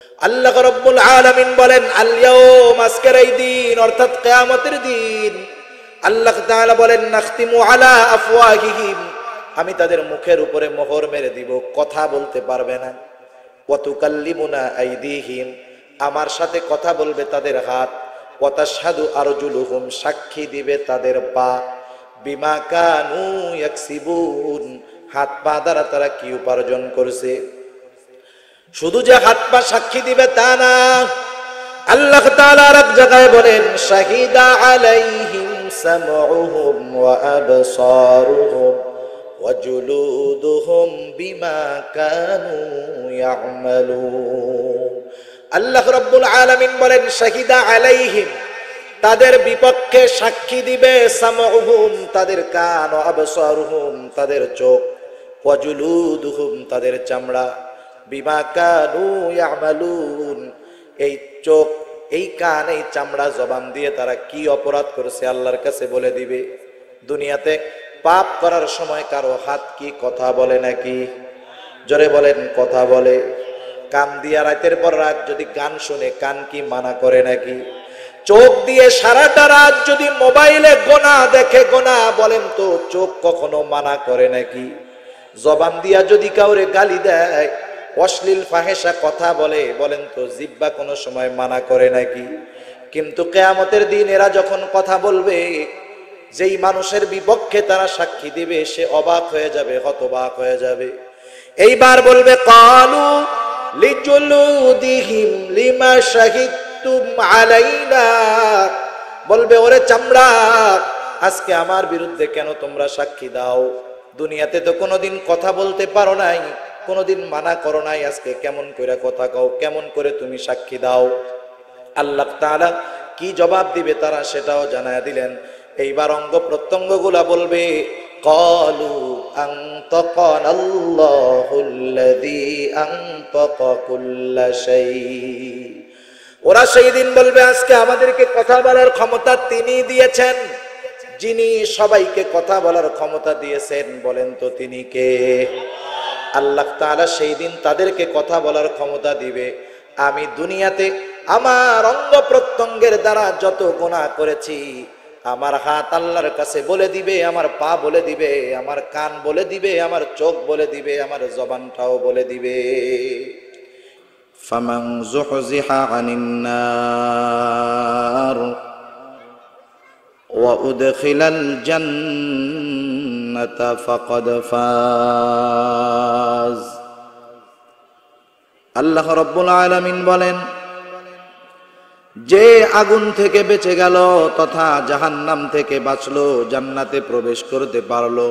আল্লাহ রাব্বুল আলামিন বলেন আল ইয়াউম, আজকের এই দিন অর্থাৎ কিয়ামতের দিন, আল্লাহ তাআলা বলেন নাখতিমু আলা আফওয়াহিহিম, আমি তাদের মুখের উপরে মোহর মেরে দিব, কথা বলতে পারবে না। ওয়া তুকাল্লিমুনা আইদিহিম, আমার সাথে কথা বলবে তাদের হাত। ওয়া তাশহাদু আরজুলুহুম, সাক্ষী দিবে তাদের পা। বিমা কানু ইয়াকসিবুন, হাত পা দ্বারা তারা কি উপার্জন করছে। শুধু যে হাত পা সাক্ষী দিবে তা না, আল্লাহ তাআলা আর এক জায়গায় বলেন শাহিদা আলাইহিম সামউহুম ওয়া আবসারুহুম ওয়া জুলুদুহুম বিমা কানু ইয়ামালুন। আল্লাহ রাব্বুল আলামিন বলেন শাহিদা আলাইহিম, তাদের বিপক্ষে সাক্ষী দিবে সামউহুম, তাদের কান, ও আবসারুহুম, তাদের চোখ, ওয়া জুলুদুহুম, তাদের চামড়া, বিমা কানু ইয়ামালুন, এই চোখ, এই কান, এই চামড়া, জবান দিয়ে তারা কি অপরাধ করেছে আল্লাহর কাছে বলে দিবে। দুনিয়াতে পাপ করার সময় কারো হাত কি কথা বলে নাকি? জোরে বলেন, কথা বলে। কান দিয়া রাতের পর রাত যদি গান শুনে, কান কি মানা করে নাকি? চোখ দিয়ে সারাটা রাত যদি মোবাইলে গোনা দেখে, গোনা, বলেন তো চোখ কখনো মানা করে নাকি? জবান দিয়া যদি কাউরে গালি দেয়, অশ্লীল ফাহেসা কথা বলে, বলেন তো জিহ্বা কোনো সময় মানা করে নাকি? কিন্তু কিয়ামতের দিন এরা যখন কথা বলবে, যেই মানুষের বিপক্ষে তারা সাক্ষী দিবে, সে অবাক হয়ে যাবে, হতবাক হয়ে যাবে। এইবার বলবে ক্বালু লিজুলুদিহিম লিমা শাহিদতুম আলাইনা, বলবে ওরে চামড়া, আজকে আমার বিরুদ্ধে কেন তোমরা সাক্ষী দাও? দুনিয়াতে তো কোনোদিন কথা বলতে পারো নাই, কোনোদিন মানা করো নাই, আজকে কেমন করে কথা কও, কেমন করে তুমি সাক্ষী দাও? আল্লাহ তাআলা কি জবাব দিবে তারা সেটাও জানায় দিলেন। এইবার অঙ্গ প্রত্যঙ্গগুলা বলবে ক্বালু আনতাকানাল্লাহুল্লাযী আনতাকা কুল্লা শাই, ওরা সেই দিন বলবে আজকে আমাদেরকে কথা বলার ক্ষমতা তিনি দিয়েছেন, যিনি সবাইকে কথা বলার ক্ষমতা দিয়েছেন, বলেন তো তিনি কে? আল্লাহ তাআলা সেই দিন তাদেরকে কথা বলার ক্ষমতা দিবে। আমি দুনিয়াতে আমার অঙ্গ প্রত্যঙ্গের দ্বারা যত গুনাহ করেছি, আমার হাত আল্লাহর কাছে বলে দিবে, আমার পা বলে দিবে, আমার কান বলে দিবে, আমার চোখ বলে দিবে, আমার জবানটাও বলে দিবে। ফামান যুহজিহা আনিন নার ওয়া উদখিলাল জান্নাতা ফাকাদ ফাজ। আল্লাহ রাব্বুল আলামিন বলেন, যে আগুন থেকে বেঁচে গেল তথা জাহান্নাম থেকে বাঁচলো, জান্নাতে প্রবেশ করতে পারলো,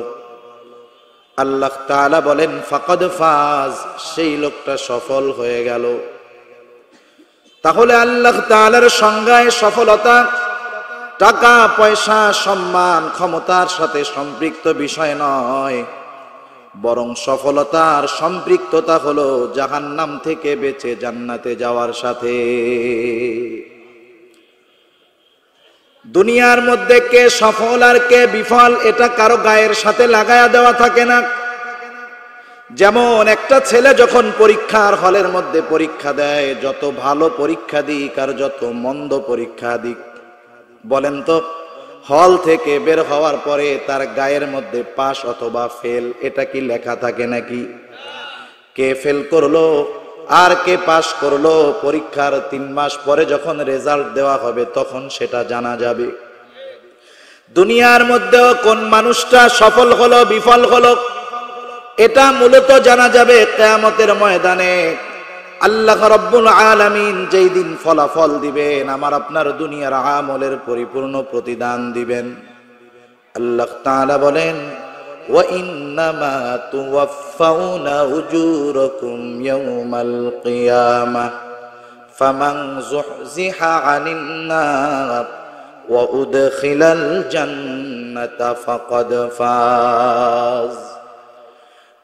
আল্লাহ তাআলা বলেন ফাকাদ ফাজ, সেই লোকটা সফল হয়ে গেল। তাহলে আল্লাহ তাআলার সংজ্ঞায় সফলতা টাকা পয়সা সম্মান ক্ষমতার সাথে সম্পৃক্ত বিষয় নয়, বরং সফলতার সম্পৃক্ততা হলো জাহান্নাম থেকে বেঁচে জান্নাতে যাওয়ার সাথে। দুনিয়ার মধ্যে কে সফল আর কে বিফল এটা কারো গায়ের সাথে লাগায়া দেওয়া থাকে না। যেমন একটা ছেলে যখন পরীক্ষার হলের মধ্যে পরীক্ষা দেয়, যত ভালো পরীক্ষা দিক আর যত মন্দ পরীক্ষা দিক, বলেন তো হল থেকে বের হওয়ার পরে তার গায়ের মধ্যে পাস অথবা ফেল এটা কি লেখা থাকে নাকি? কে ফেল করলো আর কে পাস করলো পরীক্ষার 3 মাস পরে যখন রেজাল্ট দেওয়া হবে তখন সেটা জানা যাবে। দুনিয়ার মধ্যেও কোন মানুষটা সফল হলো বিফল হলো এটা মূলত জানা যাবে কিয়ামতের ময়দানে। আল্লাহ রাব্বুল আলামিন যেই দিন ফলাফল দিবেন, আমার আপনার দুনিয়ার আমলের পরিপূর্ণ প্রতিদান দিবেন। আল্লাহ তাআলা বলেন ওয়া ইন্নামা তুওয়াফাউনা উজুরাকুম ইয়াওমাল কিয়ামাহ ফামান যুহজিহা আনিন নার ওয়া উদখিলাল জান্নাতা ফাকাদ ফাজ।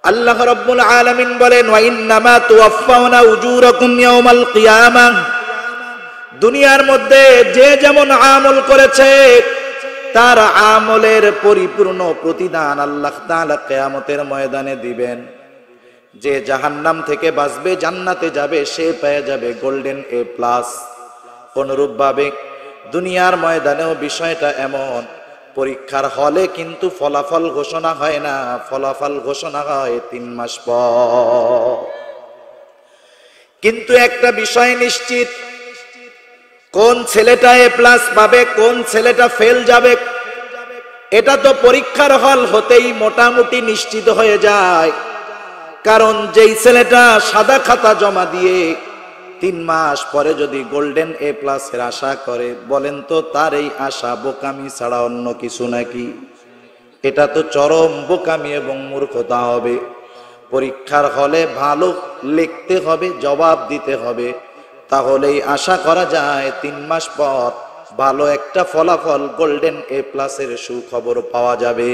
আল্লাহ রাব্বুল আলামিন বলেন ওয়া ইন্নামা তুওয়াফাউনা উজুরাকুম ইয়াওমাল কিয়ামাহ, দুনিয়ার মধ্যে যে যেমন আমল করেছে তার আমলের পরিপূর্ণ প্রতিদান আল্লাহ তাআলা কিয়ামতের ময়দানে দিবেন। যে জাহান্নাম থেকে বাঁচবে, জান্নাতে যাবে, সে পেয়ে যাবে গোল্ডেন A+। অনুরূপভাবে দুনিয়ার ময়দানেও বিষয়টা এমন, পরীক্ষার হলে কিন্তু ফলাফল ঘোষণা হয় না, ফলাফল ঘোষণা হয় 3 মাস পর। কিন্তু একটা বিষয় নিশ্চিত, কোন ছেলেটা A+ পাবে, কোন ছেলেটা ফেল যাবে, এটা তো পরীক্ষার হল হতেই মোটামুটি নিশ্চিত হয়ে যায়। কারণ যেই ছেলেটা সাদা খাতা জমা দিয়ে 3 মাস পরে যদি গোল্ডেন A+ এর আশা করে, বলেন তো তার এই আশা বোকামি ছাড়া অন্য কিছু নাকি? এটা তো চরম বোকামি এবং মূর্খতা হবে। পরীক্ষার হলে ভালো লিখতে হবে, জবাব দিতে হবে, তাহলেই আশা করা যায় 3 মাস পর ভালো একটা ফলাফল গোল্ডেন A+ এর সুখবর পাওয়া যাবে।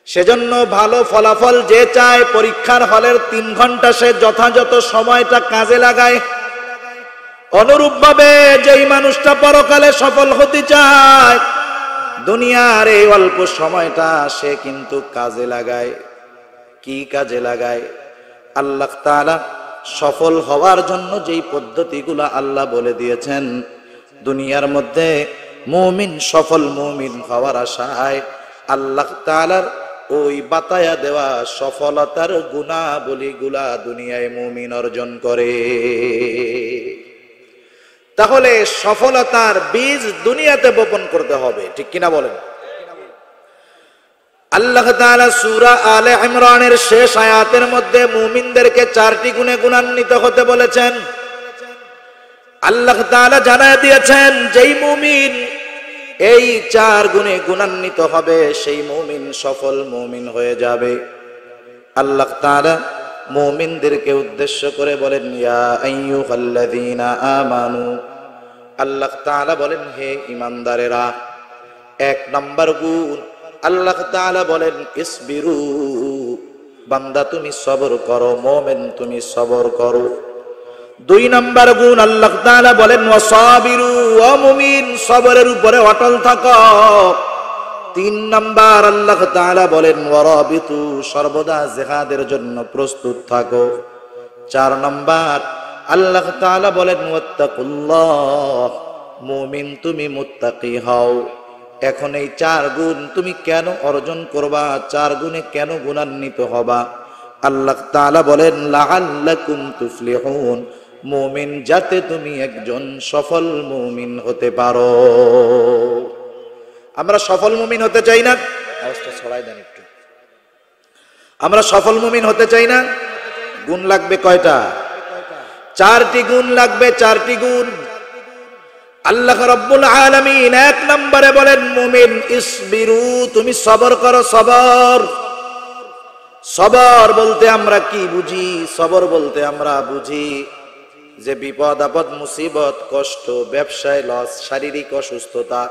সেজন্য ভালো ফলাফল যে চায়, পরীক্ষার হলের 3 ঘন্টা সে যথাযথ সময়টা কাজে লাগায়। অনুরূপভাবে যেই মানুষটা পরকালে সফল হতে চায়, দুনিয়ার এই অল্প সময়টা সে কিন্তু কাজে লাগায়। কি কাজে লাগায়? আল্লাহ তাআলা সফল হওয়ার জন্য যেই পদ্ধতিগুলো আল্লাহ বলে দিয়েছেন, দুনিয়ার মধ্যে মুমিন সফল মুমিন হওয়ার আশায় আল্লাহ তাআলার ওই বাতায়া দেওয়া সফলতার গুণাবলীগুলা দুনিয়ায় মুমিন অর্জন করে। তাহলে সফলতার বীজ দুনিয়াতে বপন করতে হবে, ঠিক কিনা বলেন? আল্লাহ তাআলা সূরা আলে ইমরানের শেষ আয়াতের মধ্যে মুমিনদেরকে 4টি গুণে গুণান্বিত হতে বলেছেন। আল্লাহ তাআলা জানায় দিয়েছেন, যেই মুমিন এই 4 গুণে গুণান্বিত হবে, সেই মুমিন সফল মুমিন হয়ে যাবে। আল্লাহ তাআলা মুমিনদেরকে উদ্দেশ্য করে বলেন, ইয়া আইয়ুহাল্লাযীনা আমানু। আল্লাহ তাআলা বলেন, হে ঈমানদারেরা। 1 নাম্বার গুণ আল্লাহ তাআলা বলেন, ইসবিরু, বান্দা তুমি সবর করো, মুমিন তুমি সবর করো। 2 নাম্বার গুণ আল্লাহ তাআলা বলেন, ওয়াসাবিরু, ও মুমিন সবরের উপরে অটল থাকো। 3 নাম্বার আল্লাহ তাআলা বলেন, ওয়ারাবিতু, সর্বদা জিহাদের জন্য প্রস্তুত থাকো। 4 নাম্বার আল্লাহ তাআলা বলেন, ওয়াত্তাকুল্লাহ, মুমিন তুমি মুত্তাকি হও। এখন এই 4 গুণ তুমি কেন অর্জন করবা? 4 গুণে কেন গুণান্বিত হবা? আল্লাহ তাআলা বলেন, লাআল্লাকুম তুফলিহুন, মুমিন যাতে তুমি একজন সফল মুমিন হতে পারো। আমরা সফল মুমিন হতে চাই না? আওয়াজটা ছড়াই দেন একটু। আমরা সফল মুমিন হতে চাই না? গুণ লাগবে কয়টা? 4টি গুণ লাগবে, 4টি গুণ। আল্লাহ রাব্বুল আলামিন 1 নম্বরে বলেন, মুমিন ইসবিরু, তুমি সবর করো। সবর, সবর বলতে আমরা কি বুঝি? সবর বলতে আমরা বুঝি যে বিপদ আপদ, মুসিবত, কষ্ট, ব্যবসায় লস, শারীরিক অসুস্থতা,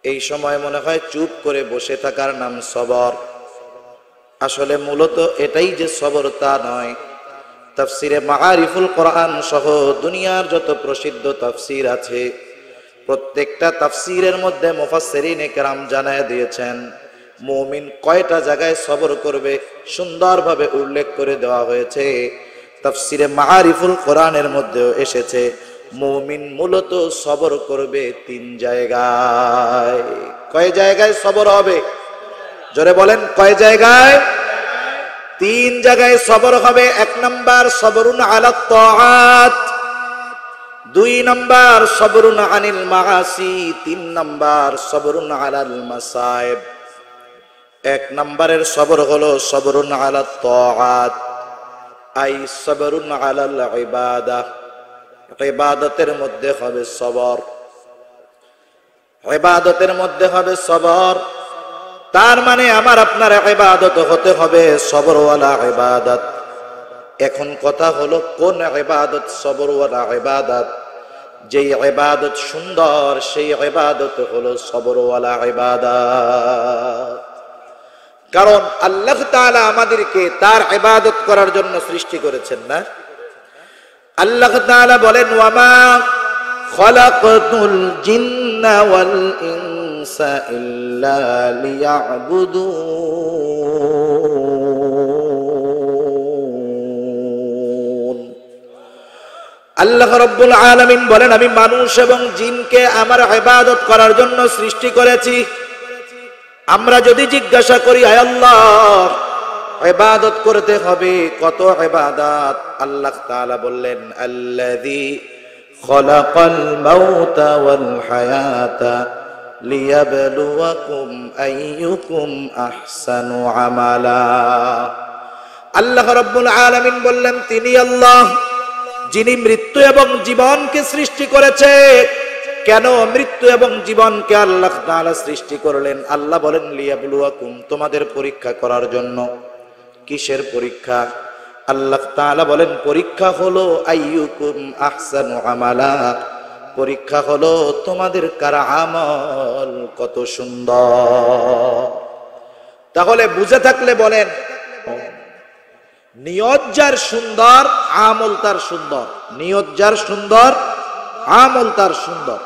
এই সময় মনে হয় চুপ করে বসে থাকার নাম সবর। আসলে মূলত এটাই যে সবর তা নয়। তাফসিরে মাআরিফুল কোরআন সহ দুনিয়ার যত প্রসিদ্ধ তাফসির আছে, প্রত্যেকটা তাফসিরের মধ্যে মুফাসসিরিনে কেরাম জানায় দিয়েছেন মুমিন কয়টা জায়গায় সবর করবে, সুন্দরভাবে উল্লেখ করে দেওয়া হয়েছে। তাফসিরে মাআরিফুল কোরআনের মধ্যেও এসেছে মুমিন মূলত সবর করবে 3 জায়গায়। কয় জায়গায় সবর হবে? জোরে বলেন, কয় জায়গায়? 3 জায়গায় সবর হবে। 1 নাম্বার সবরুন আলাত তাআত, 2 নাম্বার সবরুন আনিল মাআসি, 3 নাম্বার সবরুন আলাল মাসায়েব। 1 নাম্বারের সবর হলো সবরুন আলাত তাআত, আই সবরুন আলাল ইবাদাহ, ইবাদতের মধ্যে হবে সবর, ইবাদতের মধ্যে হবে সবর। তার মানে আমার আপনার ইবাদত হতে হবে সবরওয়ালা ইবাদত। এখন কথা হলো কোন ইবাদত সবরওয়ালা ইবাদত? যেই ইবাদত সুন্দর সেই ইবাদত হলো সবরওয়ালা ইবাদত। কারণ আল্লাহ তাআলা আমাদেরকে তার ইবাদত করার জন্য সৃষ্টি করেছেন না? আল্লাহ তাআলা বলেন, ওয়ামা খালাকতুল জিন্না ওয়াল ইনসা ইল্লা লিয়াবুদুন, আল্লাহ রাব্বুল আলামিন বলেন, আমি মানুষ এবং জিনকে আমার ইবাদত করার জন্য সৃষ্টি করেছি। আমরা যদি জিজ্ঞাসা করি, আয় আল্লাহ, ইবাদত করতে হবে কত ইবাদত? আল্লাহ তাআলা বললেন, আল্লাযী খালাকাল মাউতা ওয়াল হায়াতা লিয়াবলুয়াকুম আইয়ুকুম আহসানু আমালা। আল্লাহ রাব্বুল আলামিন বললেন, তিনি আল্লাহ যিনি মৃত্যু এবং জীবনকে সৃষ্টি করেছে। কেন মৃত্যু এবং জীবনকে আল্লাহ তাআলা সৃষ্টি করলেন? আল্লাহ বলেন, লিয়াবলুয়াকুম, তোমাদের পরীক্ষা করার জন্য। কিসের পরীক্ষা? আল্লাহ তাআলা বলেন, পরীক্ষা হলো আইয়ুকুম আহসানু আমালা, পরীক্ষা হলো তোমাদের কার আমল কত সুন্দর। তাহলে বুঝে থাকলে বলেন, নিয়ত যার সুন্দর আমল তার সুন্দর। নিয়ত যার সুন্দর আমল তার সুন্দর।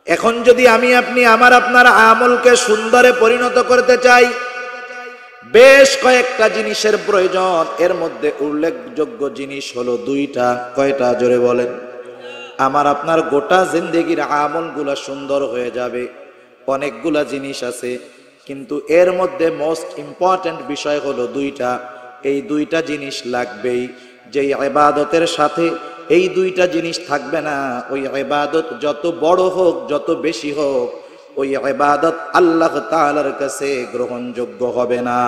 এখন যদি আমি আপনি আমার আপনার আমলকে সুন্দরে পরিণত করতে চাই, বেশ কয়েকটা জিনিসের প্রয়োজন। এর মধ্যে উল্লেখযোগ্য জিনিস হলো দুইটা। কয়টা? জোরে বলেন। আমার আপনার গোটা জিন্দেগির আমলগুলা সুন্দর হয়ে যাবে। অনেকগুলা জিনিস আছে, কিন্তু এর মধ্যে মোস্ট ইম্পর্টেন্ট বিষয় হলো দুইটা। এই দুইটা জিনিস লাগবেই। যেই ইবাদতের সাথে এই দুইটা জিনিস থাকবে না, ওই ইবাদত যত বড় হোক, যত বেশি হোক, ওই ইবাদত আল্লাহ তাআলার কাছে গ্রহণযোগ্য হবে না।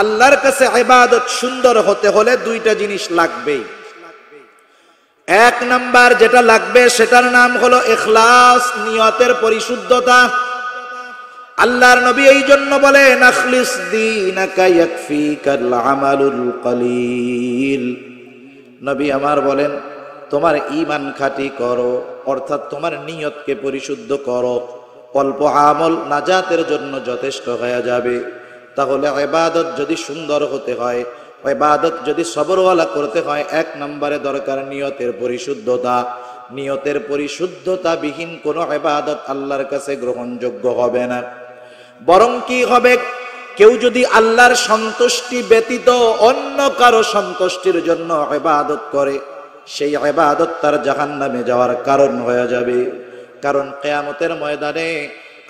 আল্লাহর কাছে ইবাদত সুন্দর হতে হলে দুইটা জিনিস লাগবেই। এক নাম্বার যেটা লাগবে সেটার নাম হলো ইখলাস, নিয়তের পরিশুদ্ধতা। আল্লাহর নবী এই জন্য বলেন, আখলিস দীনাকা ইয়াকফিকাল আমালুল কলিল। নবী আমার বলেন, তোমার ঈমান খাঁটি করো, অর্থাৎ তোমার নিয়তকে পরিশুদ্ধ করো। অল্প আমল নাজাতের জন্য যথেষ্ট হয়ে যাবে। তাহলে ইবাদত যদি সুন্দর হতে হয়, ইবাদত যদি সবরওয়ালা করতে হয়, এক নম্বরে দরকার নিয়তের পরিশুদ্ধতা। নিয়তের পরিশুদ্ধতা বিহীন কোনো ইবাদত আল্লাহর কাছে গ্রহণযোগ্য হবে না। বরং কি হবে, কেউ যদি আল্লাহর সন্তুষ্টি ব্যতীত অন্য কারো সন্তুষ্টির জন্য ইবাদত করে, সেই ইবাদত তার জাহান্নামে যাওয়ার কারণ হয়ে যাবে। কারণ কিয়ামতের ময়দানে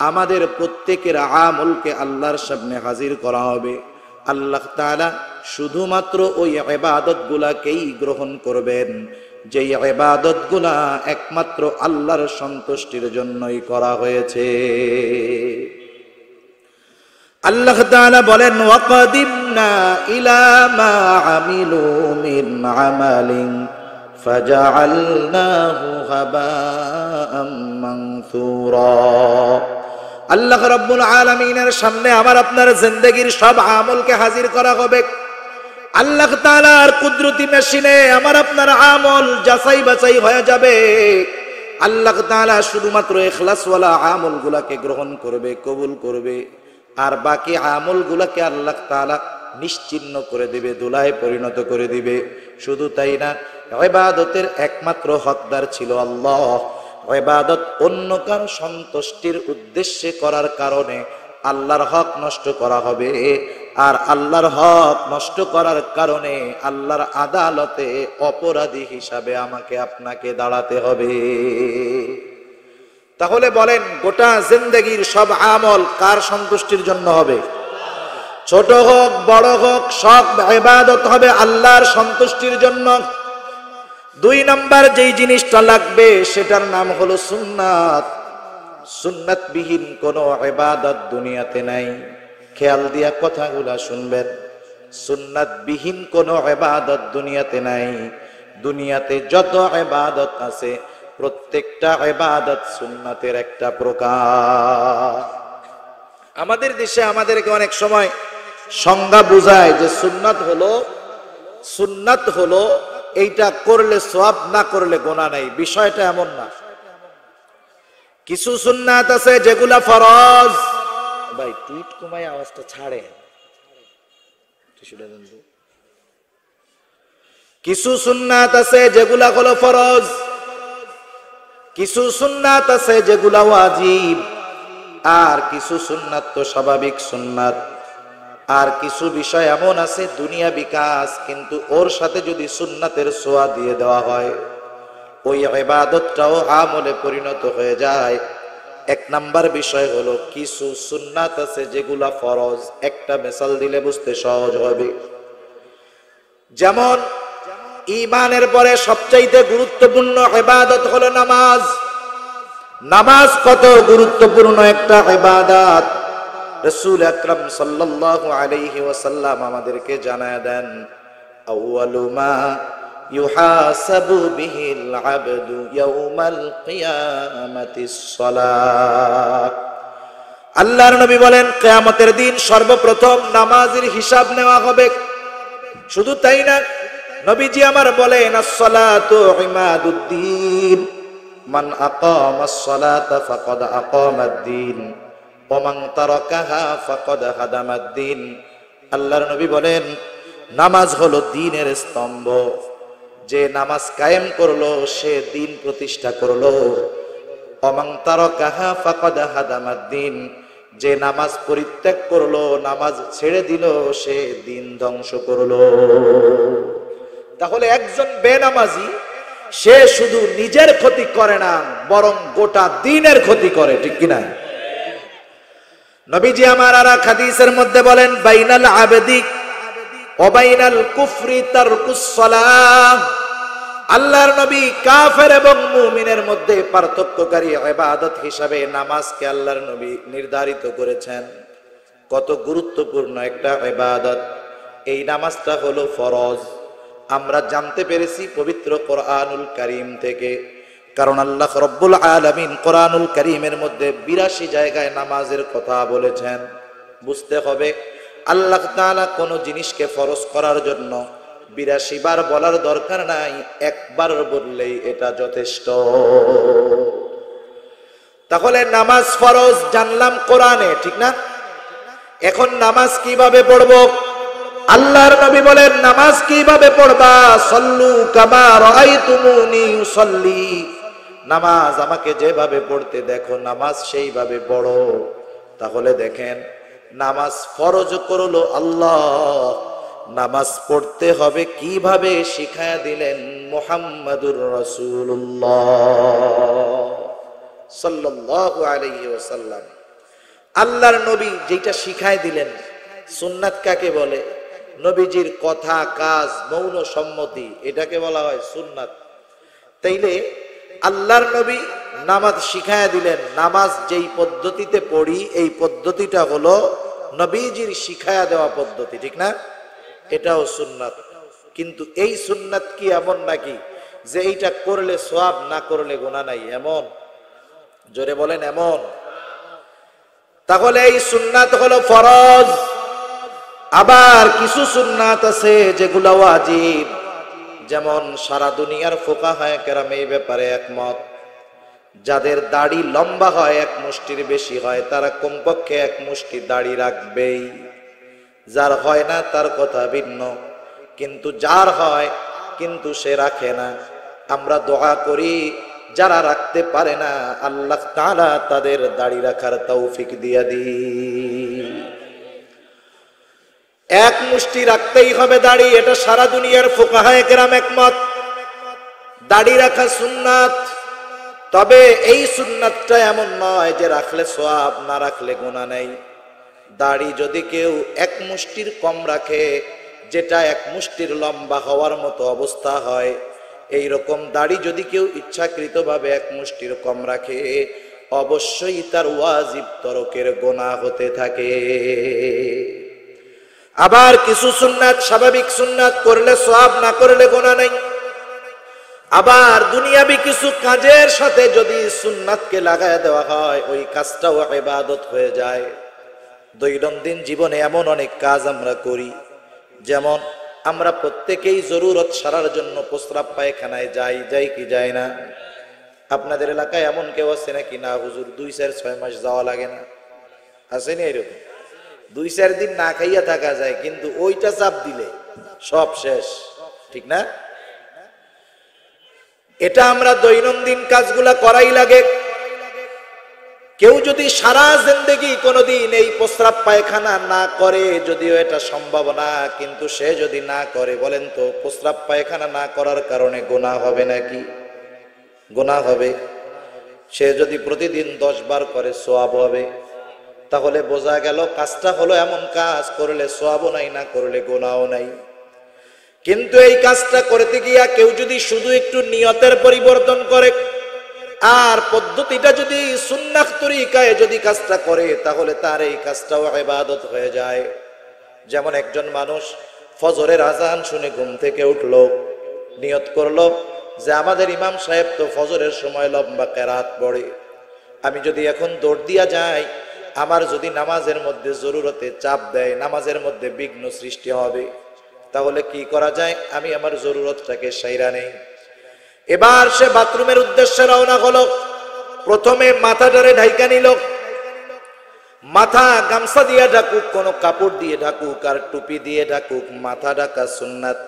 আমাদের প্রত্যেকের আমলকে আল্লাহর সামনে হাজির করা হবে। আল্লাহ তাআলা শুধুমাত্র ওই ইবাদতগুলাকেই গ্রহণ করবেন যেই ইবাদতগুলা একমাত্র আল্লাহর সন্তুষ্টির জন্যই করা হয়েছে। আল্লাহ তাআলা বলেন, ওয়াকাদিমনা ইলা মা আমিলু মিন আমালিন ফাজআলনাহু হাবাআম মানসুরা। আল্লাহ রাব্বুল আলামিনের সামনে আমার আপনার জিন্দেগির সব আমলকে হাজির করা হবে। আল্লাহ তাআলার কুদরতি মেশিনে আমার আপনার আমল যাচাই বাছাই হয়ে যাবে। আল্লাহ তাআলা শুধুমাত্র ইখলাসওয়ালা আমলগুলোকে গ্রহণ করবে, কবুল করবে, আর বাকি আমলগুলোকে আল্লাহ তাআলা নিশ্চিহ্ন করে দিবে, ধুলায় পরিণত করে দিবে। শুধু তাই না, ইবাদতের একমাত্র হকদার ছিল আল্লাহ। ইবাদত অন্য কারো সন্তুষ্টির উদ্দেশ্যে করার কারণে আল্লাহর হক নষ্ট করা হবে, আর আল্লাহর হক নষ্ট করার কারণে আল্লাহর আদালতে অপরাধী হিসাবে আমাকে আপনাকে দাঁড়াতে হবে। তাহলে বলেন, গোটা জিন্দেগির সব আমল কার সন্তুষ্টির জন্য হবে? ছোট হোক বড় হোক, সব ইবাদত হবে আল্লাহর সন্তুষ্টির জন্য। দুই নাম্বার যেই জিনিসটা লাগবে সেটার নাম হলো সুন্নাত। সুন্নাত বিহীন কোনো ইবাদত দুনিয়াতে নাই। খেয়াল দিয়া কথাগুলা শুনবেন, সুন্নাত বিহীন কোনো ইবাদত দুনিয়াতে নাই। দুনিয়াতে যত ইবাদত আছে প্রত্যেকটা ইবাদত সুন্নাতের একটা প্রকার। আমাদের দেশে আমাদেরকে অনেক সময় সংজ্ঞা বুঝায় যে সুন্নাত হলো এইটা করলে সওয়াব, না করলে গুনাহ নাই। বিষয়টা এমন না। কিছু সুন্নাত আছে যেগুলা ফরজ। ভাই টুইট কমাই আওয়াজটা ছাড়ে। কিছু সুন্নাত আছে যেগুলা হলো ফরজ, কিছু সুন্নাত আছে যেগুলা ওয়াজিব, আর কিছু সুন্নাত তো স্বাভাবিক সুন্নাত। আর কিছু বিষয় এমন আছে দুনিয়া বিকাশ, কিন্তু ওর সাথে যদি সুন্নাতের ছোঁয়া দিয়ে দেওয়া হয় ওই ইবাদতটাও আমলে পরিণত হয়ে যায়। এক নাম্বার বিষয় হলো কিছু সুন্নাত আছে যেগুলা ফরজ। একটা মিসাল দিলে বুঝতে সহজ হবে। যেমন ঈমানের পরে সবচাইতে গুরুত্বপূর্ণ ইবাদত হলো নামাজ। নামাজ কত গুরুত্বপূর্ণ একটা ইবাদত রাসূল আকরাম সাল্লাল্লাহু আলাইহি ওয়াসাল্লাম আমাদেরকে জানায় দেন, আউয়ালু মা ইউহাসাবু বিহিল আবদু ইয়াউমাল কিয়ামাতিস সালাহ। আল্লাহর নবী বলেন কিয়ামতের দিন সর্বপ্রথম নামাজের হিসাব নেওয়া হবে। শুধু তাই না, নবীজি আমার বলেন আস-সালাতু ইমাদুদ্দিন, মান আকামাস সালাতা ফাকাদ আকামাদ-দ্বীন ওয়া মান তারাকাহা ফাকাদ হাদামাদ-দ্বীন। আল্লাহর নবী বলেন নামাজ হলো দ্বীনের স্তম্ভ। যে নামাজ কায়েম করলো সে দ্বীন প্রতিষ্ঠা করলো। ওয়া মান তারাকাহা ফাকাদ হাদামাদ-দ্বীন, যে নামাজ পরিত্যাগ করলো, নামাজ ছেড়ে দিল, সে দ্বীন ধ্বংস করলো। তাহলে একজন বেনামাজি সে শুধু নিজের ক্ষতি করে না, বরং গোটা দ্বীনের ক্ষতি করে, ঠিক কিনা? নবীজি আমার আর এক হাদিসের মধ্যে বলেন বাইনাল আবদি ওয়া বাইনাল কুফরি তারকুস সালাহ। আল্লাহর নবী কাফের এবং মুমিনের মধ্যে পার্থক্যকারী ইবাদত হিসাবে নামাজকে আল্লাহর নবী নির্ধারিত করেছেন। কত গুরুত্বপূর্ণ একটা ইবাদত। এই নামাজটা হলো ফরজ। আমরা জানতে পেরেছি পবিত্র কোরআনুল কারীম থেকে, কারণ আল্লাহ রাব্বুল আলামিন কোরআনুল কারীমের মধ্যে ৮২ জায়গায় নামাজের কথা বলেছেন। বুঝতে হবে আল্লাহ তাআলা কোন জিনিসকে ফরজ করার জন্য ৮২ বার বলার দরকার নাই, একবার বললেই এটা যথেষ্ট। তাহলে নামাজ ফরজ জানলাম কোরআনে, ঠিক না? এখন নামাজ কিভাবে পড়বো? আল্লাহর নবী বলেন নামাজ কিভাবে পড়বা? সল্লু কামা রাআইতুমুনি উসাল্লি, নামাজ আমাকে যেভাবে পড়তে দেখো নামাজ সেইভাবে পড়ো। তাহলে দেখেন নামাজ ফরজ করলো আল্লাহ, নামাজ পড়তে হবে কিভাবে শিখায়া দিলেন মুহাম্মাদুর রাসূলুল্লাহ সাল্লাল্লাহু আলাইহি ওয়াসাল্লাম। আল্লাহর নবী যেটা শিখায় দিলেন। সুন্নাত কাকে বলে? নবীজির কথা, কাজ, মৌন সম্মতি, এটাকে বলা হয় সুন্নাত। তাইলে আল্লাহর নবী নামাজ শিখায় দিলেন। নামাজ যেই পদ্ধতিতে পড়ি এই পদ্ধতিটা হলো নবীজির শিখায়া দেওয়া পদ্ধতি, ঠিক না? এটাও সুন্নাত। কিন্তু এই সুন্নাত কি এমন নাকি যে এইটা করলে সওয়াব, না করলে গুনাহ নাই? এমন? জোরে বলেন এমন? তাহলে এই সুন্নাত হলো ফরজ। আবার কিছু সুন্নাত আছে যেগুলো ওয়াজিব। যেমন সারা দুনিয়ার ফুকাহায়ে কেরাম এই ব্যাপারে একমত, যাদের দাড়ি লম্বা হয়, এক মুষ্টির বেশি হয়, তারা কমপক্ষে এক মুষ্টি দাড়ি রাখবেই। যার হয় না তার কথা ভিন্ন, কিন্তু যার হয় কিন্তু সে রাখে না। আমরা দোয়া করি যারা রাখতে পারে না আল্লাহ তাআলা তাদের দাড়ি রাখার তৌফিক দিয়া দিন। এক মুষ্টি রাখতেই হবে দাড়ি, এটা সারা দুনিয়ার ফুকাহায়ে কেরাম একমত। দাড়ি রাখা সুন্নাত। তবে এই সুন্নাতটা এমন নয় যে রাখলে সওয়াব, না রাখলে গুনাহ নেই। দাড়ি যদি কেউ এক মুষ্টির কম রাখে, যেটা এক মুষ্টির লম্বা হওয়ার মতো অবস্থা হয়, এই রকম দাড়ি যদি কেউ ইচ্ছাকৃতভাবে এক মুষ্টির কম রাখে, অবশ্যই তার ওয়াজিব তরকের গুনাহ হতে থাকে। আবার কিছু সুন্নাত স্বাভাবিক সুন্নাত, করলে সওয়াব, না করলে গুনাহ নেই। আবার দুনিয়াবি কিছু কাজের সাথে যদি সুন্নাতকে লাগায় দেওয়া হয়, ওই কাজটাও ইবাদত হয়ে যায়। দৈনন্দিন জীবনে এমন অনেক কাজ আমরা করি, যেমন আমরা প্রত্যেকেই জরুরত সারার জন্য প্রস্রাব পায়খানায় যাই কি যায় না? আপনাদের এলাকায় এমন কেউ আছে নাকি না হুজুর 2-4-6 মাস যাওয়া লাগে না? আসেনি এরকম? 2-4 দিন না খাইয়া থাকা যায়, কিন্তু ওইটা চাপ দিলে সব শেষ, ঠিক না? এটা আমরা দৈনন্দিন কাজগুলা করাই লাগে। কেউ যদি সারা জিন্দেগি কোনোদিন এই প্রস্রাব পায়খানা না করে, যদিও এটা সম্ভব না, কিন্তু সে যদি না করে, বলেন তো প্রস্রাব পায়খানা না করার কারণে গুনাহ হবে নাকি? গুনাহ হবে। সে যদি প্রতিদিন 10 বার করে সওয়াব হবে। তাহলে বোঝা গেল কাজটা হলো এমন কাজ, করলে সওয়াবও নাই, না করলে গুনাহও নাই। কিন্তু এই কাজটা করতে গিয়া কেউ যদি শুধু একটু নিয়তের পরিবর্তন করে আর পদ্ধতিটা যদি সুন্নাহ তরিকায় যদি কাজটা করে, তাহলে তার এই কাজটাও ইবাদত হয়ে যায়। যেমন একজন মানুষ ফজরের আজান শুনে ঘুম থেকে উঠলো, নিয়ত করলো যে আমাদের ইমাম সাহেব তো ফজরের সময় লম্বা কেরাত পড়ে, আমি যদি এখন দৌড় দিয়া যাই, আমার যদি নামাজের মধ্যে জরুরতে চাপ দেয়, নামাজের মধ্যে বিঘ্ন সৃষ্টি হবে, তাহলে কি করা যায়? আমি আমার জরুরতটাকে সাইরা নেই। এবার সে বাথরুমের উদ্দেশ্যে রওনা হলো। প্রথমে মাথাটারে ঢাইকা নিল, মাথা গামছা দিয়ে ঢাকুক, কোন কাপড় দিয়ে ঢাকুক, আর টুপি দিয়ে ঢাকুক, মাথা ঢাকা সুন্নাত।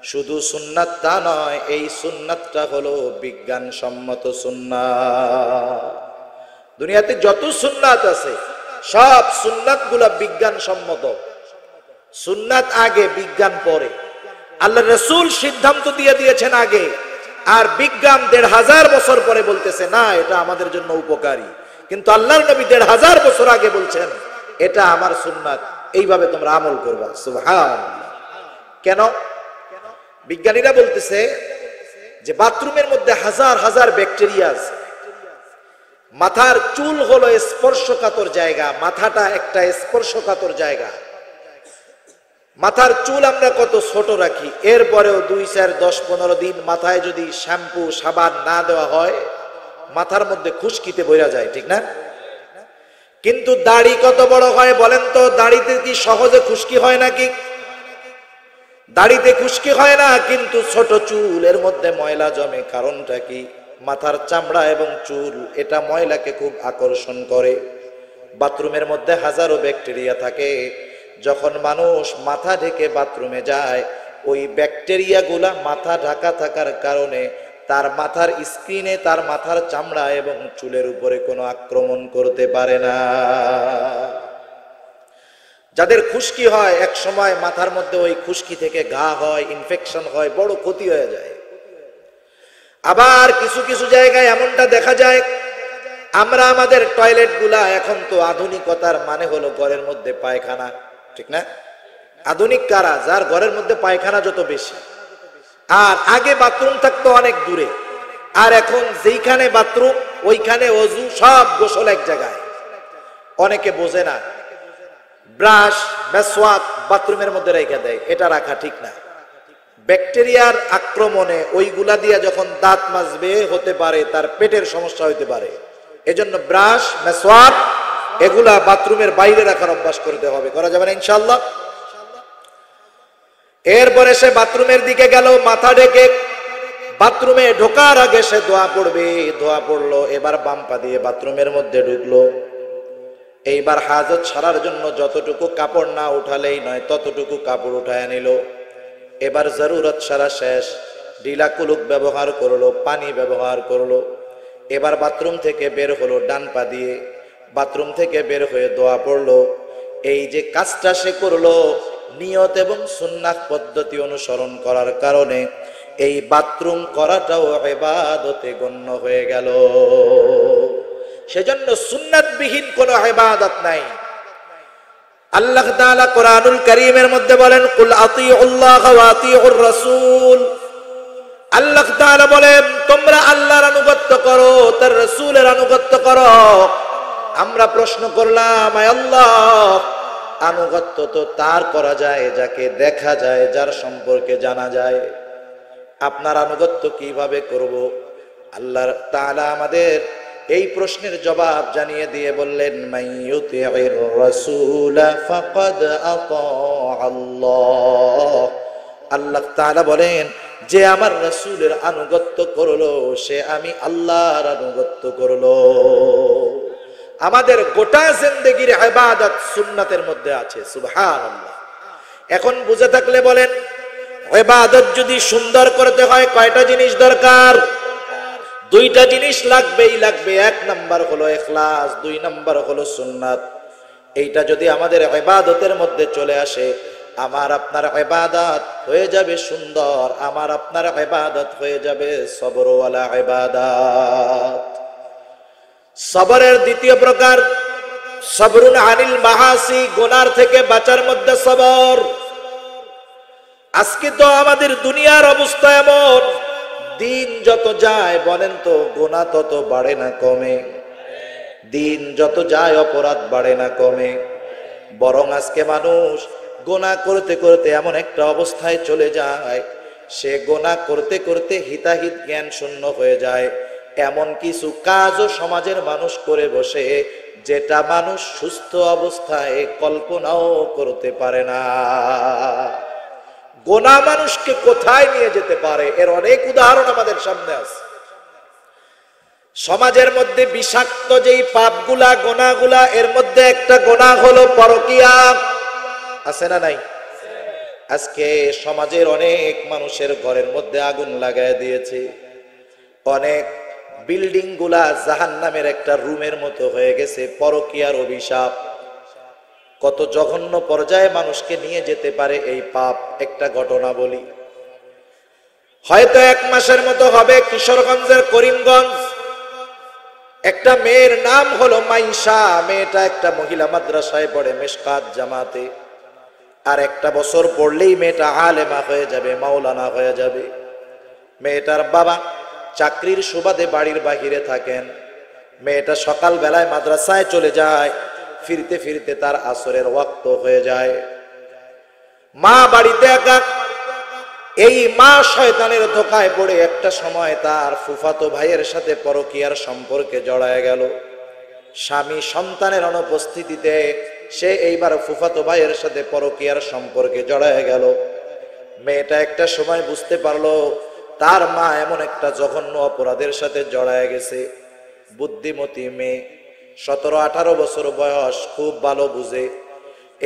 শুধু সুন্নাত তা নয়, এই সুন্নাতটা হলো বিজ্ঞানসম্মত সুন্নাত। দুনিয়াতে যত সুন্নাত আছে সব সুন্নাত গুলা বিজ্ঞানসম্মত। সুন্নাত আগে, বিজ্ঞান পরে। আল্লাহ রাসূল সিদ্ধান্ত দিয়ে দিয়েছেন আগে, আর বিজ্ঞান 1500 বছর পরে বলতেছে না এটা আমাদের জন্য উপকারী। কিন্তু আল্লাহর নবী 1500 বছর আগে বলছেন এটা আমার সুন্নাত, এইভাবে তোমরা আমল করবা। সুবহানাল্লাহ। কেন? বিজ্ঞানীরা বলতেছে যে বাথরুমের মধ্যে হাজার হাজার ব্যাকটেরিয়া আছে। মাথার চুল হলো স্পর্শকাতর জায়গা, মাথাটা একটা স্পর্শকাতর জায়গা। মাথার চুল আমরা কত ছোট রাখি, এরপরেও 2, 4, 10, 15 দিন মাথায় যদি শ্যাম্পু সাবান না দেওয়া হয়, মাথার মধ্যে খুশকিতে বইরা যায়, ঠিক না? কিন্তু দাড়ি কত বড় হয় বলেন তো? দাড়িতে কি সহজে খুশকি হয় নাকি? দাড়িতে খুশকি হয় না, কিন্তু ছোট চুল, এর মধ্যে ময়লা জমে। কারণটা কি? মাথার চামড়া এবং চুল এটা ময়লাকে খুব আকর্ষণ করে। বাথরুমের মধ্যে হাজারো ব্যাকটেরিয়া থাকে। যখন মানুষ মাথা ঢেকে বাথরুমে যায়, ওই ব্যাকটেরিয়া গুলা মাথা ঢাকা থাকার কারণে তার মাথার স্কিনে, তার মাথার চামড়া এবং চুলের উপরে কোনো আক্রমণ করতে পারে না। যাদের খুশকি হয়, এক সময় মাথার মধ্যে ওই খুশকি থেকে ঘা হয়, ইনফেকশন হয়, বড় ক্ষতি হয়ে যায়। আবার কিছু কিছু জায়গায় এমনটা দেখা যায়, আমরা আমাদের টয়লেট গুলা, এখন তো আধুনিকতার মানে হলো ঘরের মধ্যে পায়খানা, ঠিক না? আধুনিক কারা? যার ঘরের মধ্যে পায়খানা যত বেশি। আর আগে বাথরুম থাকতো অনেক দূরে, আর এখন যেইখানে বাথরুম ওইখানে অজু, সব গোসল এক জায়গায়। অনেকে বোঝে না, ব্রাশ মেসওয়াক বাথরুমের মধ্যে রেখে দেয়, এটা রাখা ঠিক না। ব্যাকটেরিয়ার আক্রমণে ওইগুলা দিয়া যখন দাঁত মাজবে, হতে পারে তার পেটের সমস্যা হইতে পারে। এজন্য ব্রাশ মেসওয়াক এগুলা বাথরুমের বাইরে রাখার অভ্যাস করতে হবে। করা যাবে না ইনশাআল্লাহ? এরপরে সে বাথরুমের দিকে গেল, মাথা ঢেকে। বাথরুমে ঢোকার আগে সে দোয়া পড়বে, দোয়া পড়লো। এবার বাম পা দিয়ে বাথরুমের মধ্যে ঢুকলো। এইবার হাজত সারার জন্য যতটুকু কাপড় না উঠালেই নয়, ততটুকু কাপড় উঠায় নিল। এবার জরুরত সারা শেষ, ঢিলা কুলুক ব্যবহার করলো, পানি ব্যবহার করলো। এবার বাথরুম থেকে বের হলো ডান পা দিয়ে, বাথরুম থেকে বের হয়ে দোয়া পড়লো। এই যে কাজটা সে করলো, নিয়ত এবং সুন্নাহ পদ্ধতি অনুসরণ করার কারণে এই বাথরুম করাটাও ইবাদতে গণ্য হয়ে গেল। সেজন্য সুন্নাতবিহীন কোনো ইবাদত নাই। আল্লাহ তাআলা কোরআনুল কারীমের মধ্যে বলেন, কুল আতিউল্লাহ ওয়া আতিউর রাসূল। আল্লাহ তাআলা বলেন, তোমরা আল্লাহর আনুগত্য করো, তার রাসূলের আনুগত্য করো। আমরা প্রশ্ন করলাম, আয় আল্লাহ, আনুগত্য তো তার করা যায় যাকে দেখা যায়, যার সম্পর্কে জানা যায়। আপনার আনুগত্য কিভাবে করব? আল্লাহ তাআলা আমাদের এই প্রশ্নের জবাব জানিয়ে দিয়ে বললেন, মাইয়ুতির রাসূল ফাকাদ আতা আল্লাহ। আল্লাহ তাআলা বলেন, যে আমার রাসূলের আনুগত্য করলো, সে আমি আল্লাহর আনুগত্য করলো। আমাদের গোটা জিন্দেগীর ইবাদত সুন্নাতের মধ্যে আছে। সুবহানাল্লাহ। এখন বুঝে থাকলে বলেন, ইবাদত যদি সুন্দর করতে হয় কয়টা জিনিস দরকার? দুইটা জিনিস লাগবেই লাগবে। এক নাম্বার হলো ইখলাস, দুই নাম্বার হলো সুন্নাত। এইটা যদি আমাদের ইবাদতের মধ্যে চলে আসে, আমার আপনার ইবাদত হয়ে যাবে সুন্দর, আমার আপনার ইবাদত হয়ে যাবে সবরওয়ালা ইবাদত। সবরের দ্বিতীয় প্রকার সবরুন আনিল মাহাসি, গুনার থেকে বাঁচার মধ্যে সবর। আজকে তো আমাদের দুনিয়ার অবস্থা এমন, দিন যত যায় বলেন তো গুনাহ তত বাড়ে না কমে? দিন যত যায় অপরাধ বাড়ে না কমে? বরং আজকে মানুষ গুনাহ করতে করতে এমন একটা অবস্থায় চলে যায়, সে গুনাহ করতে করতে হিতাহিত জ্ঞান শূন্য হয়ে যায়। এমন কিছু কাজও সমাজের মানুষ করে বসে, যেটা মানুষ সুস্থ অবস্থায় কল্পনাও করতে পারে না। গুনাহ মানুষকে কোথায় নিয়ে যেতে পারে, এর অনেক উদাহরণ আমাদের সামনে আছে। সমাজের মধ্যে বিষাক্ত যেই পাপগুলা, গুনাহগুলা, এর মধ্যে একটা গুনাহ হলো পরকিয়া। আছে না নাই? আজকে সমাজের অনেক মানুষের ঘরের মধ্যে আগুন লাগায় দিয়েছে। অনেক বিল্ডিং গুলা জাহান্নামের একটা রুমের মতো হয়ে গেছে, পরকিয়ার অভিশাপ। কত জঘন্য পর্যায়ে মানুষকে নিয়ে যেতে পারে এই পাপ। একটা ঘটনা বলি, হয়তো 1 মাসের মতো হবে, কিশোরগঞ্জের করিমগঞ্জ, একটা মেয়ের নাম হলো মাইশা। মেয়েটা একটা মহিলা মাদ্রাসায় পড়ে, মিশকাত জামাতে। আর একটা বছর পড়লেই মেয়েটা আলেমা হয়ে যাবে, মাওলানা হয়ে যাবে। মেয়েটার বাবা চাকরির সুবাদে বাড়ির বাহিরে থাকেন। মেয়েটা সকাল বেলায় মাদ্রাসায় চলে যায়, ফিরতে ফিরতে তার আসরের ওয়াক্ত হয়ে যায়। মা বাড়িতে একা। এই মা শয়তানের ধোকায় পড়ে একটা সময় তার ফুফাতো ভাইয়ের সাথে পরকীয়ার সম্পর্কে জড়ায় গেল। স্বামী সন্তানের অনুপস্থিতিতে সে এইবার ফুফাতো ভাইয়ের সাথে পরকীয়ার সম্পর্কে জড়ায় গেল। মেয়েটা একটা সময় বুঝতে পারলো তার মা এমন একটা জঘন্য অপরাধের সাথে জড়ায় গেছে। বুদ্ধিমতী মেয়ে, 17-18 বছর বয়স, খুব ভালো বুঝে।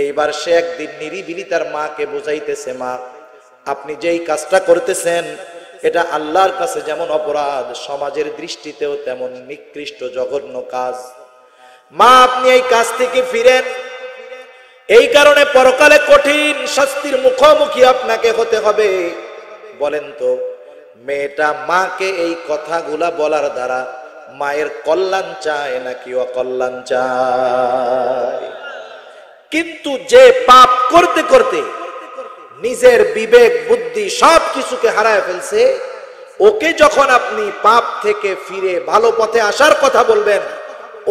এইবার সে একদিন নিরিবিলি তার মাকে বোঝাইতেছে, মা আপনি যেই কাজটা করতেছেন এটা আল্লাহর কাছে যেমন অপরাধ, সমাজের দৃষ্টিতেও তেমন নিকৃষ্ট জঘন্য কাজ। মা আপনি এই কাজ থেকে ফিরেন, এই কারণে পরকালে কঠিন শাস্তির মুখোমুখি আপনাকে হতে হবে। বলেন তো, মেয়েটা মাকে এই কথাগুলা বলার দ্বারা মায়ের কল্যাণ চায় নাকি অকল্যাণ চায়? কিন্তু যে পাপ করতে করতে নিজের বিবেক বুদ্ধি সব কিছুকে হারায় ফেলছে, ওকে যখন আপনি পাপ থেকে ফিরে ভালো পথে আসার কথা বলবেন,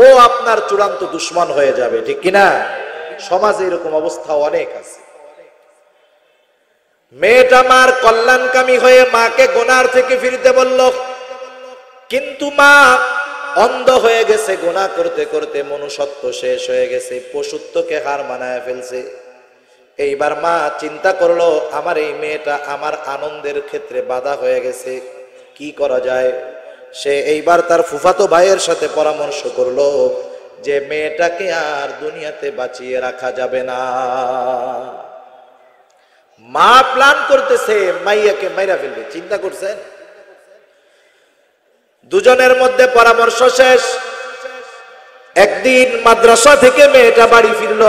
ও আপনার চূড়ান্ত দুশ্মন হয়ে যাবে, ঠিক কিনা? সমাজে এরকম অবস্থা অনেক আছে। মেয়েটা মার কল্যাণকামী হয়ে মাকে গুনার থেকে ফিরতে বলল, কিন্তু মা অন্ধ হয়ে গেছে, গুনাহ করতে করতে মনুষ্যত্ব শেষ হয়ে গেছে, পশুত্বকে হার মানায় ফেলছে। এইবার মা চিন্তা করলো, আমার এই মেয়েটা আমার আনন্দের ক্ষেত্রে বাধা হয়ে গেছে, কি করা যায়? সে এইবার তার ফুফাতো ভাইয়ের সাথে পরামর্শ করলো যে মেয়েটাকে আর দুনিয়াতে বাঁচিয়ে রাখা যাবে না। মা প্ল্যান করতেছে মাইয়াকে মাইরা ফেলবে, চিন্তা করছেন? দুজনের মধ্যে পরামর্শ শেষ। একদিন মাদ্রাসা থেকে মেয়েটা বাড়ি ফিরল।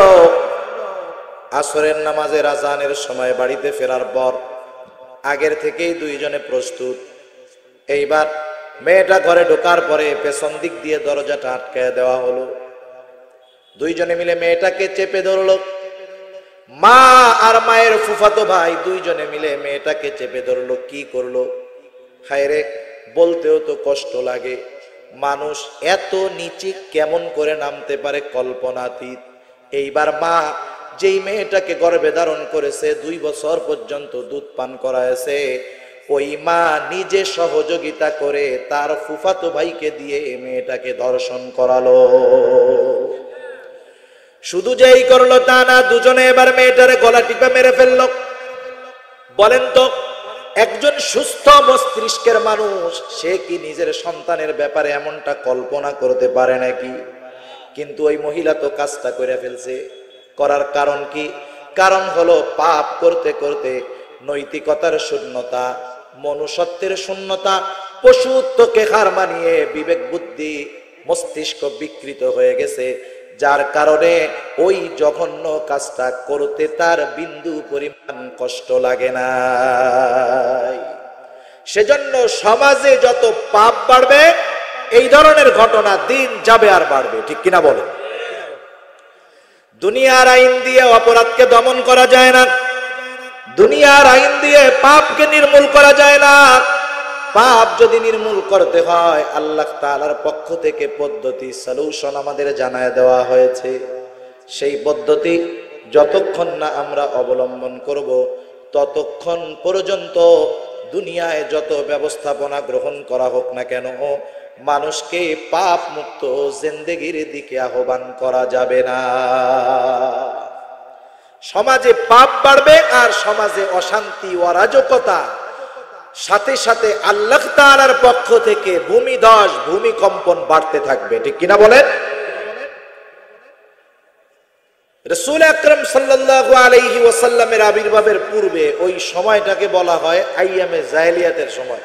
আসরের নামাজের আজানের সময় বাড়িতে ফেরার পর আগের থেকেই দুইজনে প্রস্তুত। এইবার মেয়েটা ঘরে ঢোকার পরে পেছন দিক দিয়ে দরজাটা আটকায় দেওয়া হলো। দুইজনে মিলে মেয়েটাকে চেপে ধরলো। মা আর মায়ের ফুফাতো ভাই দুইজনে মিলে মেয়েটাকে চেপে ধরলো। কি করলো? হায়রে, বলতেও তো কষ্ট লাগে। মানুষ এত নিচে কেমন করে নামতে পারে কল্পনাতীত। এইবার মা যেই মেয়েটাকে গর্ভে ধারণ করেছে, 2 বছর পর্যন্ত দুধ পান করায়ছে, ওই মা নিজে সহযোগিতা করে তার ফুফাতো ভাইকে দিয়ে মেয়েটাকে ধর্ষণ করালো। শুধু যেই করলো তা না, দুজনে এবার মেয়েটারে গলা টিপে মেরে ফেললো। বলেন তো, একজন সুস্থ মস্তিষ্কের মানুষ সে কি নিজের সন্তানের ব্যাপারে এমনটা কল্পনা করতে পারে নাকি? কিন্তু ওই মহিলা তো কাজটা করে ফেলছে। করার কারণ কি? কারণ হলো পাপ করতে করতে নৈতিকতার শূন্যতা, মনুষ্যত্বের শূন্যতা, পশুত্বকে হার মানিয়ে বিবেক বুদ্ধি মস্তিষ্ক বিকৃত হয়ে গেছে, যার কারণে ওই জঘন্য কাজটা করতে তার বিন্দু পরিমাণ কষ্ট লাগে না। সেজন্য সমাজে যত পাপ বাড়বে এই ধরনের ঘটনা দিন যাবে আর বাড়বে, ঠিক কিনা বলেন? দুনিয়ার আইন দিয়ে অপরাধকে দমন করা যায় না, দুনিয়ার আইন দিয়ে পাপকে নির্মূল করা যায় না। পাপ যদি নির্মূল করতে হয় আল্লাহ তাআলার পক্ষ থেকে পদ্ধতি সলিউশন আমাদের জানায় দেওয়া হয়েছে। সেই পদ্ধতি যতক্ষণ না আমরা অবলম্বন করব ততক্ষণ পর্যন্ত দুনিয়ায় যত ব্যবস্থাপনা গ্রহণ করা হোক না কেন মানুষকে পাপ মুক্ত জিন্দেগির দিকে আহ্বান করা যাবে না। সমাজে পাপ বাড়বে আর সমাজে অশান্তি অরাজকতা, সাথে সাথে আল্লাহ তাআলার পক্ষ থেকে ভূমিধস ভূমিকম্পন বাড়তে থাকবে, ঠিক কিনা বলেন? রাসূল আকরাম সাল্লাল্লাহু আলাইহি ওয়াসাল্লামের আবির্ভাবের পূর্বে ওই সময়টাকে বলা হয় আইয়ামে জাহেলিয়াতের সময়।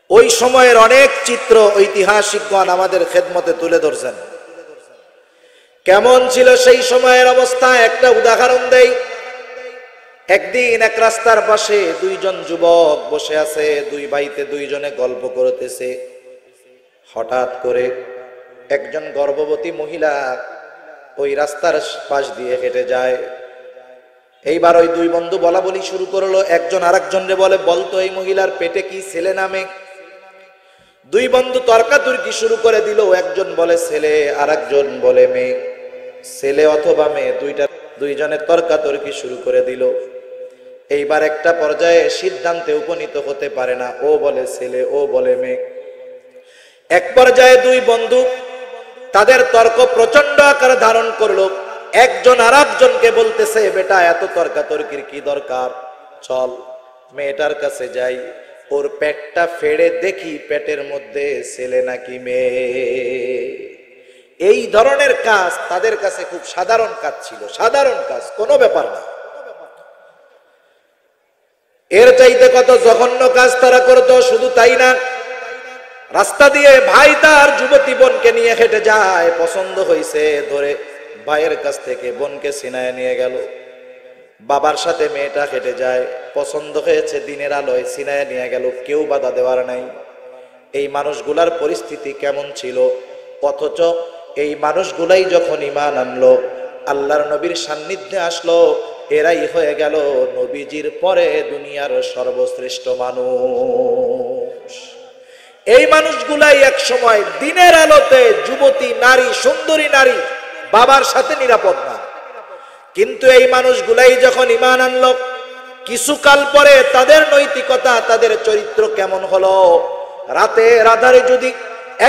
ওই সময়ের অনেক চিত্র ঐতিহাসিকগণ আমাদের খেদমতে তুলে ধরছেন। কেমন ছিল সেই সময়ের অবস্থা একটা উদাহরণ দেই। একদিন এক রাস্তার পাশে দুইজন যুবক বসে আছে, দুই ভাইতে দুইজনে গল্প করতেছে। হঠাৎ করে একজন গর্ভবতী মহিলা ওই রাস্তার পাশ দিয়ে হেঁটে যায়। এইবার ওই দুই বন্ধু বলা বলি শুরু করলো, একজন আরেকজনরে বলে, বলতো এই মহিলার পেটে কি ছেলে না মেয়ে? দুই বন্ধু তর্কাতর্কি শুরু করে দিল, একজন বলে ছেলে আরেকজন বলে মেয়ে, ছেলে অথবা মেয়ে, দুইজনের তর্কাতর্কি শুরু করে দিল। এইবার একটা পর্যায়ে সিদ্ধান্তে উপনীত হতে পারে না, ও বলে ছেলে ও বলে মেয়ে। এক পর্যায়ে দুই বন্ধু তাদের তর্ক প্রচন্ড আকার ধারণ করলো। একজন আরেকজনকে বলতেছে, বেটা এত তর্কাতর্কির কি দরকার, চল মেয়েটার কাছে যাই, ওর পেটটা ফেড়ে দেখি পেটের মধ্যে ছেলে নাকি মেয়ে। এই ধরনের কাজ তাদের কাছে খুব সাধারণ কাজ ছিল, সাধারণ কাজ, কোনো ব্যাপার না। এর চাইতে কত জঘন্য কাজ তারা করতো। শুধু তাই না, রাস্তা দিয়ে ভাই তার যুবতী বোনকে নিয়ে হেঁটে যায়, পছন্দ হয়েছে ধরে ভাইয়ের কাছ থেকে বোনকে ছিনায় নিয়ে গেল। বাবার সাথে মেয়েটা হেঁটে যায়, পছন্দ হয়েছে, দিনের আলোয় ছিনায় নিয়ে গেল, কেউ বাধা দেওয়ার নাই। এই মানুষগুলার পরিস্থিতি কেমন ছিল? অথচ এই মানুষগুলাই যখন ঈমান আনলো, আল্লাহর নবীর সান্নিধ্যে আসলো, এরাই হয়ে গেল নবীজির পরে দুনিয়ার সর্বশ্রেষ্ঠ মানুষ। এই মানুষগুলাই এক সময় দিনের আলোতে যুবতী নারী, সুন্দরী নারী, বাবার সাথে নিরাপদ না। কিন্তু এই মানুষগুলাই যখন ঈমান আনলো, কিছুকাল পরে তাদের নৈতিকতা, তাদের চরিত্র কেমন হলো? রাতের আধারে যদি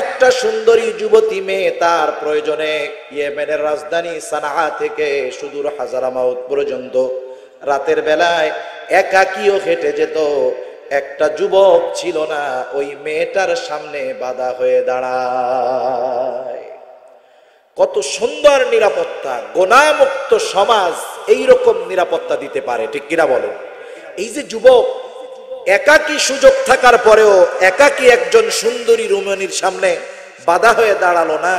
একটা সুন্দরী যুবতী মেয়ে তার প্রয়োজনে ইয়েমেনের রাজধানী সানাআ থেকে সুদূর হাজারামাউত পর্যন্ত রাতের বেলায় একাকীও হেঁটে যেত, একটা যুবক ছিল না ওই মেয়েটার সামনে বাধা হয়ে দাঁড়ায়। কত সুন্দর নিরাপত্তা! গোনামুক্ত সমাজ এইরকম নিরাপত্তা দিতে পারে, ঠিক কিনা বলেন? এই যে যুবক একাকী সুযোগ থাকার পরেও একাকী একজন সুন্দরী রমণীর সামনে বাধা হয়ে দাঁড়ালো না,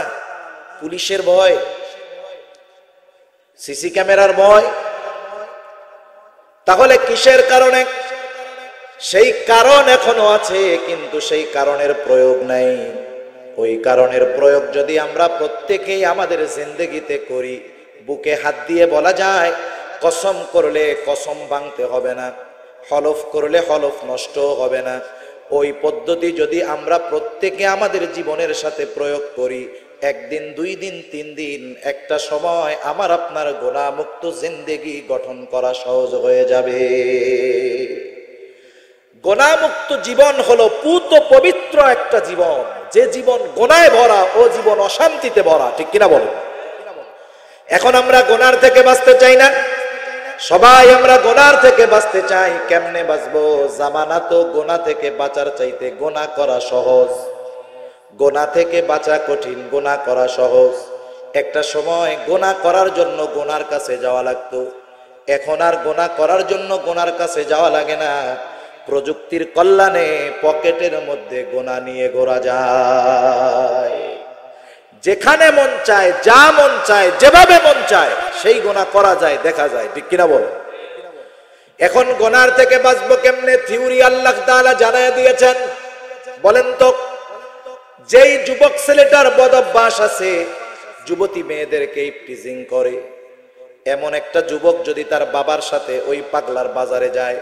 পুলিশের ভয়, সিসি ক্যামেরার ভয়, তাহলে কিসের কারণে? সেই কারণ এখনো আছে, কিন্তু সেই কারণের প্রয়োগ নাই। ওই কারণের প্রয়োগ যদি আমরা প্রত্যেকেই আমাদের জিন্দেগিতে করি, বুকে হাত দিয়ে বলা যায়, কসম করলে কসম ভাঙতে হবে না, হলফ করলে হলফ নষ্ট হবে না। ওই পদ্ধতি যদি আমরা প্রত্যেকে আমাদের জীবনের সাথে প্রয়োগ করি, একদিন, দুই দিন, তিন দিন, একটা সময় আমার আপনার গুনাহমুক্ত জিন্দেগি গঠন করা সহজ হয়ে যাবে। গুনাহমুক্ত জীবন হলো পুত পবিত্র একটা জীবন। যে জীবন গুনাহে ভরা ও জীবন অশান্তিতে ভরা, ঠিক কিনা বলো? এখন আমরা গুনার থেকে বাঁচতে চাই না, সবাই আমরা গুনার থেকে বাঁচতে চাই। কেমনে বাঁচবো? জামানা তো গুনাহ থেকে বাঁচার চাইতে গুনাহ করা সহজ। গুনাহ থেকে বাঁচা কঠিন, গুনাহ করা সহজ। একটা সময় গুনাহ করার জন্য গুনার কাছে যাওয়া লাগতো, এখন আর গুনাহ করার জন্য গুনার কাছে যাওয়া লাগে না। প্রযুক্তির কল্যাণে পকেটের মধ্যে গোনা নিয়ে ঘোরা যায়, যেখানে মন চায়, যা মন চায়, যেভাবে মন চায় সেই গোনা করা যায়, দেখা যায়, ঠিক কিনা বল? এখন গোনার থেকে বাঁচবো কেমনে? থিওরি আল্লাহ তাআলা জানায় দিয়েছেন। বলেন তো, যেই যুবক ছেলেটার বদ অভ্যাস আছে, যুবতী মেয়েদেরকে টিজিং করে, এমন একটা যুবক যদি তার বাবার সাথে ওই পাগলার বাজারে যায়,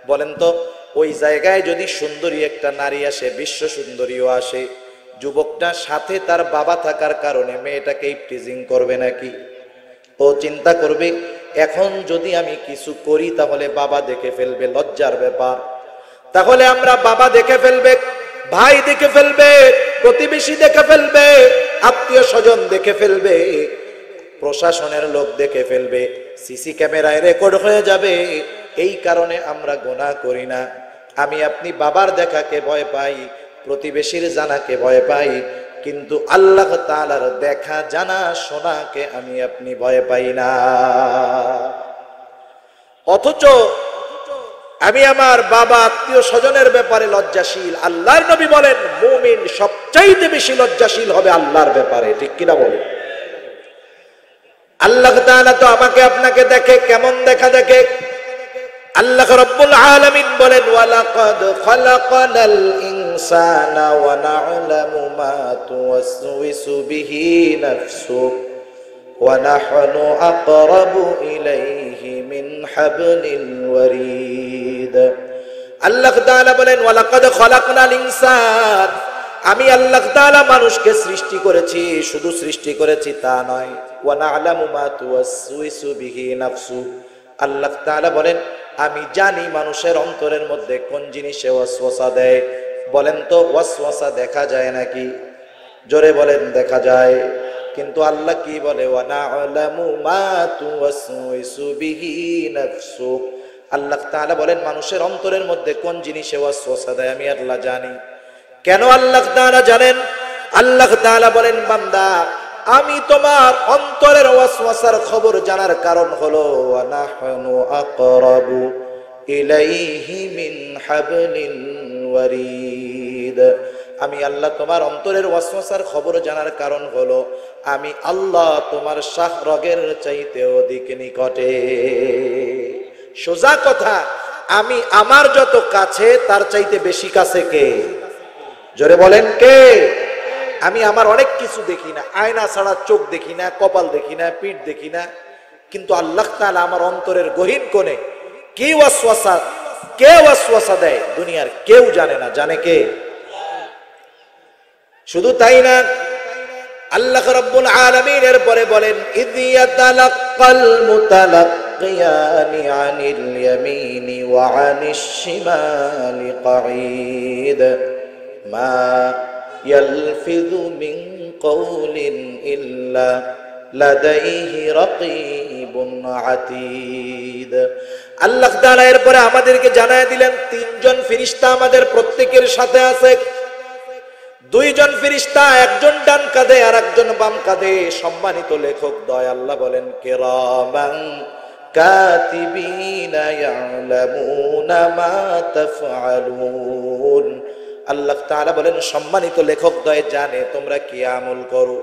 বলেন তো ওই জায়গায় যদি সুন্দরী একটা নারী আসে, বিশ্ব সুন্দরীও আসে, যুবকটা সাথে তার বাবা থাকার কারণে মেয়েটাকে টিজিং করবে নাকি? ও চিন্তা করবে এখন যদি আমি কিছু করি তাহলে বাবা দেখে ফেলবে, লজ্জার ব্যাপার। তাহলে আমরা বাবা দেখে ফেলবে, ভাই দেখে ফেলবে, প্রতিবেশী দেখে ফেলবে, আত্মীয় স্বজন দেখে ফেলবে, প্রশাসনের লোক দেখে ফেলবে, সিসি ক্যামেরায় রেকর্ড হয়ে যাবে। এই কারণে আমরা গুনাহ করি না। আমি আপনি বাবার দেখাকে ভয় পাই, প্রতিবেশীর জানাকে ভয় পাই, কিন্তু আল্লাহ তাআলার দেখা জানা শোনাকে আমি আপনি ভয় পাই না। অথচ আমি আমার বাবা আত্মীয় স্বজনের ব্যাপারে লজ্জাশীল। আল্লাহর নবী বলেন মুমিন সবচাইতে বেশি লজ্জাশীল হবে আল্লাহর ব্যাপারে, ঠিক কিনা বলেন? আল্লাহ তাআলা তো আমাকে আপনাকে দেখে, কেমন দেখা দেখে? আল্লাহ রাব্বুল আলামিন বলেন ওয়ালাকাদ খালাকানাল ইনসানা ওয়া না'লামু মা তুওয়াসওয়িসু বিহি নাফসুহু ওয়া নাহনু আকরাবু ইলাইহি মিন হাবলিল ওয়ারিদ। আল্লাহ তাআলা বলেন ওয়ালাকাদ খালাকনাল ইনসান, আমি আল্লাহ তাআলা মানুষকে সৃষ্টি করেছি, শুধু সৃষ্টি করেছি তা নয়, ওয়া না'লামু মা তুওয়াসওয়িসু বিহি নাফসুহু, আল্লাহ তাআলা বলেন আমি জানি মানুষের অন্তরের মধ্যে কোন জিনিসে ওয়াসওয়াসা দেয়। বলেন তো ওয়াসওয়াসা দেখা যায় নাকি? জোরে বলেন দেখা যায়। কিন্তু আল্লাহ কি বলে? ওয়া না'লামু মা তুওয়াসওয়িসু বিহি নাফসুহু, আল্লাহ তাআলা বলেন মানুষের অন্তরের মধ্যে কোন জিনিসে ওয়াসওয়াসা দেয় আমি আল্লাহ জানি। কেন আল্লাহ তাআলা জানেন? আল্লাহ তাআলা বলেন বান্দা আমি তোমার অন্তরের ওয়াসওয়াসার খবর জানার কারণ হলো ওয়া নাহনু আকরাবু ইলাইহি মিন হাবলিল ওয়ারিদ, আমি আল্লাহ তোমার অন্তরের ওয়াসওয়াসার খবর জানার কারণ হলো আমি আল্লাহ তোমার শাহরগের চাইতে অধিক নিকটে। সোজা কথা, আমি আমার যত কাছে তার চাইতে বেশি কাছে কে? জোরে বলেন কে? আমি আমার অনেক কিছু দেখি না, আয়না ছাড়া চোখ দেখি না, কপাল দেখি না, পিঠ দেখি না, কিন্তু আল্লাহ তাআলা আমার অন্তরের গহীন কোণে কে ওয়াসওয়াসা দেয় দুনিয়ার কেউ জানে না, জানে কে? শুধু তাই না, আল্লাহ রাব্বুল আলামিন এর পরে বলেন ইয ইয়াতালাক্কাল মুতালাক্কিয়ানি আনিল ইয়ামিনি ওয়া আনিশ শিমালি কাঈদ মা ইয়ালফিযু মিন কওলিন ইল্লা লাদাইহি রাকীবুন আতীদ। আল্লাহ তাআলা এরপরে আমাদেরকে জানায় দিলেন তিনজন ফেরেশতা আমাদের প্রত্যেকের সাথে আছে। দুইজন ফেরেশতা, একজন ডান কাঁধে আর একজন বাম কাঁধে। সম্মানিত লেখক দয় আল্লাহ বলেন কিরামান কাতিবিনা ইয়ালামুনা মা তাফআলুন। আল্লাহ তাআলা বলেন সম্মানিত লেখক দয় জানে তোমরা কি আমল করো,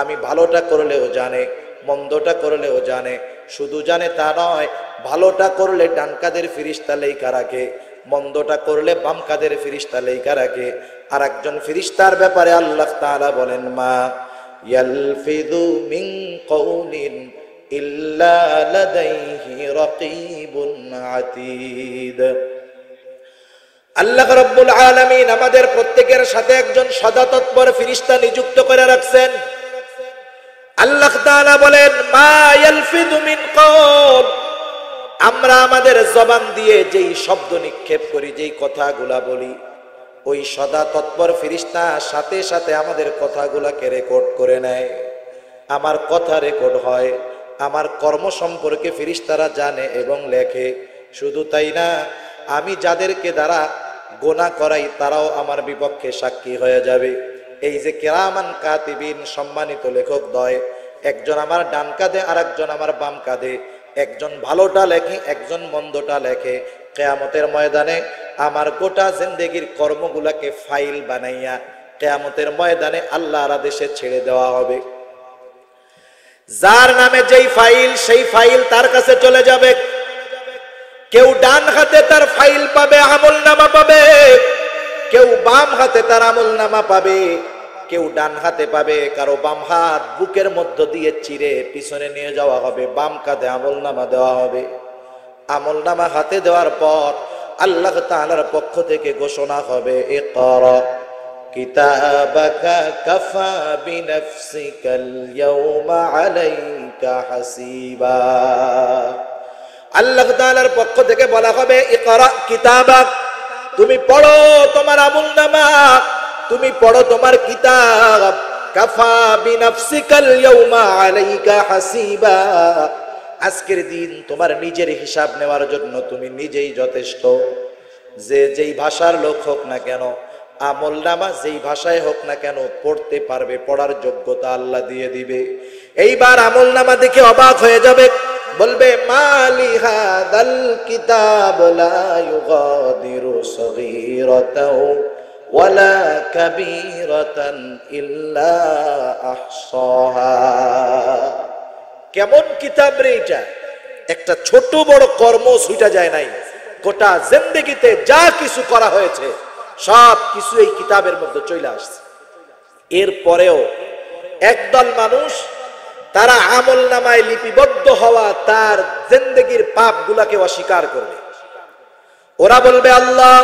আমি ভালোটা করলেও জানে, মন্দটা করলেও জানে। শুধু জানে তা নয়, ভালোটা করলে ডান কাঁধের ফেরেশতা লেখা রাখে, মন্দটা করলে বাম কাঁধের ফেরেশতা লেখা রাখে। আর একজন ফেরেশতার ব্যাপারে আল্লাহ তাআলা বলেন মা ইয়ালফিযু মিন কওলিন ইল্লা লাদাইহি রাকীবুন আতীদ। আল্লাহ রাব্বুল আলামিন আমাদের প্রত্যেকের সাথে একজন সদা তৎপর ফেরেশতা নিযুক্ত করে রাখছেন। আল্লাহ তাআলা বলেন মা ইয়ালফিযু মিন কওল, আমরা আমাদের জবান দিয়ে যেই শব্দ নিক্ষেপ করি, যেই কথাগুলা বলি, ওই সদা তৎপর ফেরেশতা সাথে সাথে আমাদের কথাগুলাকে রেকর্ড করে নেয়। আমার কথা রেকর্ড হয়, আমার কর্ম সম্পর্কে ফেরেশতারা জানে এবং লেখে। শুধু তাই না, আমি যাদেরকে দ্বারা গোনা করাই তারাও আমার বিপক্ষে সাক্ষী হয়ে যাবে। এই যে কিরামান কাতিবিন, সম্মানিত লেখক দয়, একজন আমার ডান কাঁধে আর একজন আমার বাম কাঁধে, একজন ভালোটা লেখে, একজন মন্দটা লেখে। কিয়ামতের ময়দানে আমার গোটা জিন্দেগির কর্মগুলাকে ফাইল বানাইয়া কিয়ামতের ময়দানে আল্লাহর আদেশে ছেড়ে দেওয়া হবে। যার নামে যেই ফাইল, সেই ফাইল তার কাছে চলে যাবে। কেউ ডান হাতে তার ফাইল পাবে, আমলনামা পাবে, কেউ বাম হাতে তার আমলনামা পাবে, কেউ ডান হাতে পাবে, কারো বাম হাত বুকের মধ্য দিয়ে চিরে পিছনে নিয়ে যাওয়া হবে, বাম কাঁধে আমলনামা দেওয়া হবে। আমলনামা হাতে দেওয়ার পর আল্লাহ তাআলার পক্ষ থেকে ঘোষণা হবে, ইকরা কিতাবাকা কাফা বিনাফসিকাল ইয়াউমা আলাইকা হাসিবা। আল্লাহ তাআলার পক্ষ থেকে বলা হবে, ইকরা কিতাবাক, তুমি পড়ো তোমার আমলনামা, তুমি পড়ো তোমার কিতাব। কাফা বিনাফসিকাল ইয়াউমা আলাইকা হাসিবা, আজকের দিন তোমার নিজের হিসাব নেওয়ার জন্য তুমি নিজেই যথেষ্ট। যেই ভাষার লোক হোক না কেন, আমলনামা যেই ভাষায় হোক না কেন পড়তে পারবে, পড়ার যোগ্যতা আল্লাহ দিয়ে দিবে। এইবার আমলনামা দেখে অবাক হয়ে যাবে, বলবে মালি হাদাল কিতাব লা ইউগাদিরু সগীরাতাও ওয়ালা কাবীরাতান ইল্লা আহসাহা। কেমন কিতাব রে এটা, একটা ছোট বড় কর্ম ছুটা যায় নাই, গোটা জিন্দেগিতে যা কিছু করা হয়েছে সব কিছু এই কিতাবের মধ্যে চলে আসছে। এরপরেও একদল মানুষ তারা আমলনামায় লিপিবদ্ধ হওয়া তার জিন্দেগির পাপগুলাকে অস্বীকার করবে। ওরা বলবে, আল্লাহ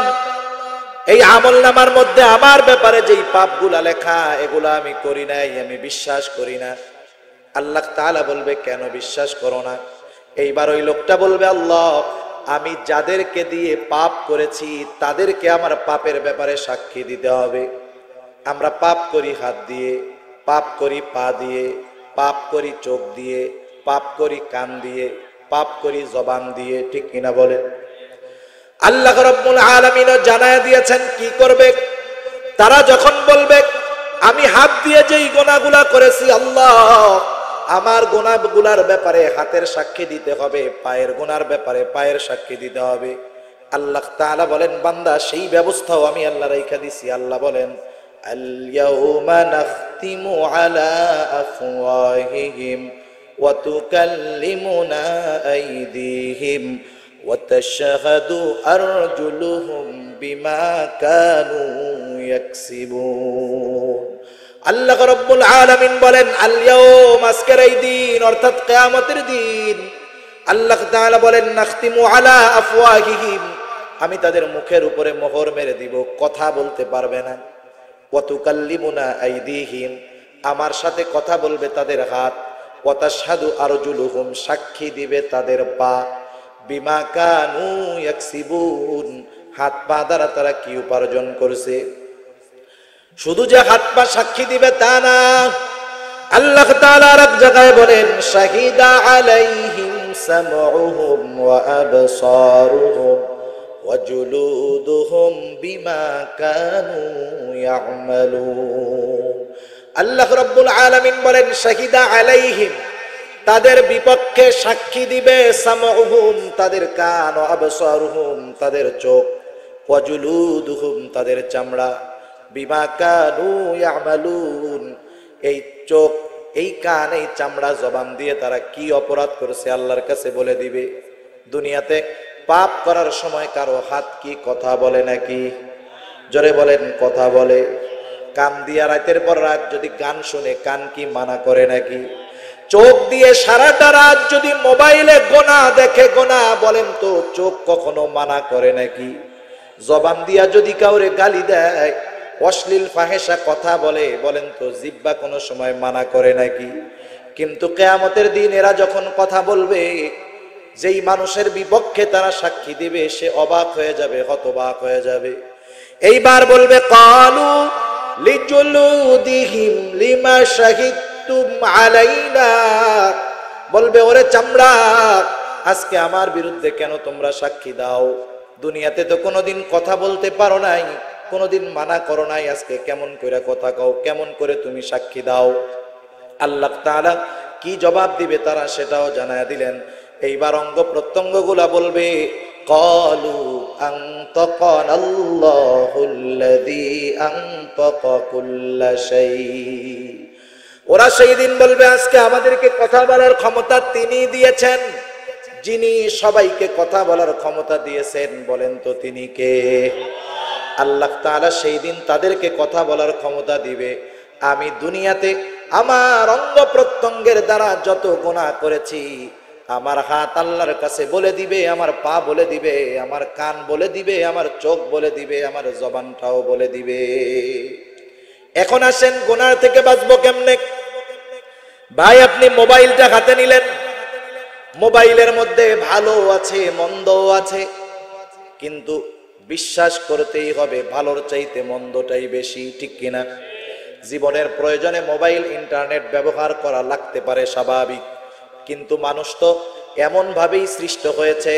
এই আমলনামার মধ্যে আমার ব্যাপারে যেই পাপগুলা লেখা, এগুলা আমি করি নাই, আমি বিশ্বাস করি না। আল্লাহ তাআলা বলবে, কেন বিশ্বাস করো না? এইবার ওই লোকটা বলবে, আল্লাহ আমি যাদেরকে দিয়ে পাপ করেছি তাদেরকে আমার পাপের ব্যাপারে সাক্ষী দিতে হবে। আমরা পাপ করি হাত দিয়ে, পাপ করি পা দিয়ে, পাপ করি চোখ দিয়ে, পাপ করি কান দিয়ে, পাপ করি জবান দিয়ে, ঠিক কিনা বলেন? আল্লাহ রাব্বুল আলামিন জানায়া দিয়েছেন কি করবে। তারা যখন বলবে আমি হাত দিয়ে যেই গুনাহগুলা করেছি, আল্লাহ আমার গুনাহগুলার ব্যাপারে হাতের সাক্ষী দিতে হবে, পায়ের গুনার ব্যাপারে পায়ের সাক্ষী দিতে হবে। আল্লাহ তাআলা বলেন, বান্দা সেই ব্যবস্থাও আমি আল্লাহ রাইখা দিছি। আল্লাহ বলেন, আল ইয়াউমা নাখতিমু আলা আফওয়াহিহিম ওয়া তুকাল্লিমুনা আইদিহিম ওয়া তাশহাদু আরজুলুহুম বিমা কানু ইয়াকসিবুন। আল্লাহ রাব্বুল আলামিন বলেন, আল ইয়াউম, আজকের এই দিন অর্থাৎ কিয়ামতের দিন, আল্লাহ তাআলা বলেন, নাখতিমু আলা আফওয়াহিহিম, আমি তাদের মুখের উপরে মোহর মেরে দিব, কথা বলতে পারবে না। ওয়া তুকাল্লিমুনা আইদিহিম, আমার সাথে কথা বলবে তাদের হাত। ওয়া তাশহাদু আরজুলুহুম, সাক্ষী দিবে তাদের পা। বিমা কানু ইয়াকসিবুন, হাত পা দ্বারা তারা কি উপার্জন করছে। শুধু যে হাত পা সাক্ষী দিবে তা না, আল্লাহ তাআলা আর এক জায়গায় বলেন, শাহিদা আলাইহিম সামউহুম ওয়া আবসারুহুম ওয়া জুলুদুহুম বিমা কানু ইয়ামালুন। আল্লাহ রাব্বুল আলামিন বলেন, শাহিদা আলাইহিম, তাদের বিপক্ষে সাক্ষী দিবে, সামউহুম, তাদের কান, ওয়া আবসারুহুম, তাদের চোখ, ওয়া জুলুদুহুম, তাদের চামড়া, বিমা কানু ইয়ামালুন, এই চোখ, এই কান, এই চামড়া, জবান দিয়ে তারা কি অপরাধ করেছে আল্লাহর কাছে বলে দিবে। দুনিয়াতে পাপ করার সময় কারো হাত কি কথা বলে নাকি? জোরে বলেন, কথা বলে। কান দিয়া রাতের পর রাত যদি গান শুনে, কান কি মানা করে নাকি? চোখ দিয়ে সারাটা রাত যদি মোবাইলে গোনা দেখে, গোনা, বলেন তো চোখ কখনো মানা করে নাকি? জবান দিয়া যদি কাউরে গালি দেয়, অশ্লীল ফাহেসা কথা বলে, বলেন তো জিহ্বা কোনো সময় মানা করে নাকি? কিন্তু কিয়ামতের দিন এরা যখন কথা বলবে, যেই মানুষের বিপক্ষে তারা সাক্ষী দিবে, সে অবাক হয়ে যাবে, হতবাক হয়ে যাবে। এইবার বলবে, ক্বালু লিজুলুদিহিম লিমা শাহিদতুম আলাইনা, বলবে, ওরে চামড়া, আজকে আমার বিরুদ্ধে কেন তোমরা সাক্ষী দাও? দুনিয়াতে তো কোনোদিন কথা বলতে পারো নাই, কোনোদিন মানা করো নাই, আজকে কেমন করে কথা কও, কেমন করে তুমি সাক্ষী দাও? আল্লাহ তাআলা কি জবাব দিবে তারা সেটাও জানায়া দিলেন। এইবার অঙ্গ প্রত্যঙ্গগুলা বলবে, ক্বালু আনতাকানাল্লাহুল্লাযী আনতাকা কুল্লা শাই। ওরা সেই দিন বলবে আজকে আমাদেরকে কথা বলার ক্ষমতা তিনি দিয়েছেন। যিনি সবাইকে কথা বলার ক্ষমতা দিয়েছেন বলেন তো তিনি কে? আল্লাহ তাআলা সেই দিন তাদেরকে কথা বলার ক্ষমতা দিবে। আমি দুনিয়াতে আমার অঙ্গ প্রত্যঙ্গের দ্বারা যত গুনাহ করেছি, আমার হাত আল্লাহর কাছে বলে দিবে, আমার পা বলে দিবে, আমার কান বলে দিবে, আমার চোখ বলে দিবে, আমার জবানটাও বলে দিবে। এখন আসেন গুনাহ থেকে বাঁচবো কেমনে? ভাই আপনি মোবাইলটা হাতে নিলেন, মোবাইলের মধ্যে ভালো আছে মন্দও আছে, কিন্তু বিশ্বাস করতেই হবে ভালোর চাইতে মন্দটাই বেশি, ঠিক কিনা? জীবনের প্রয়োজনে মোবাইল ইন্টারনেট ব্যবহার করা লাগতে পারে স্বাভাবিক, কিন্তু মানুষ তো এমন ভাবেই সৃষ্ট হয়েছে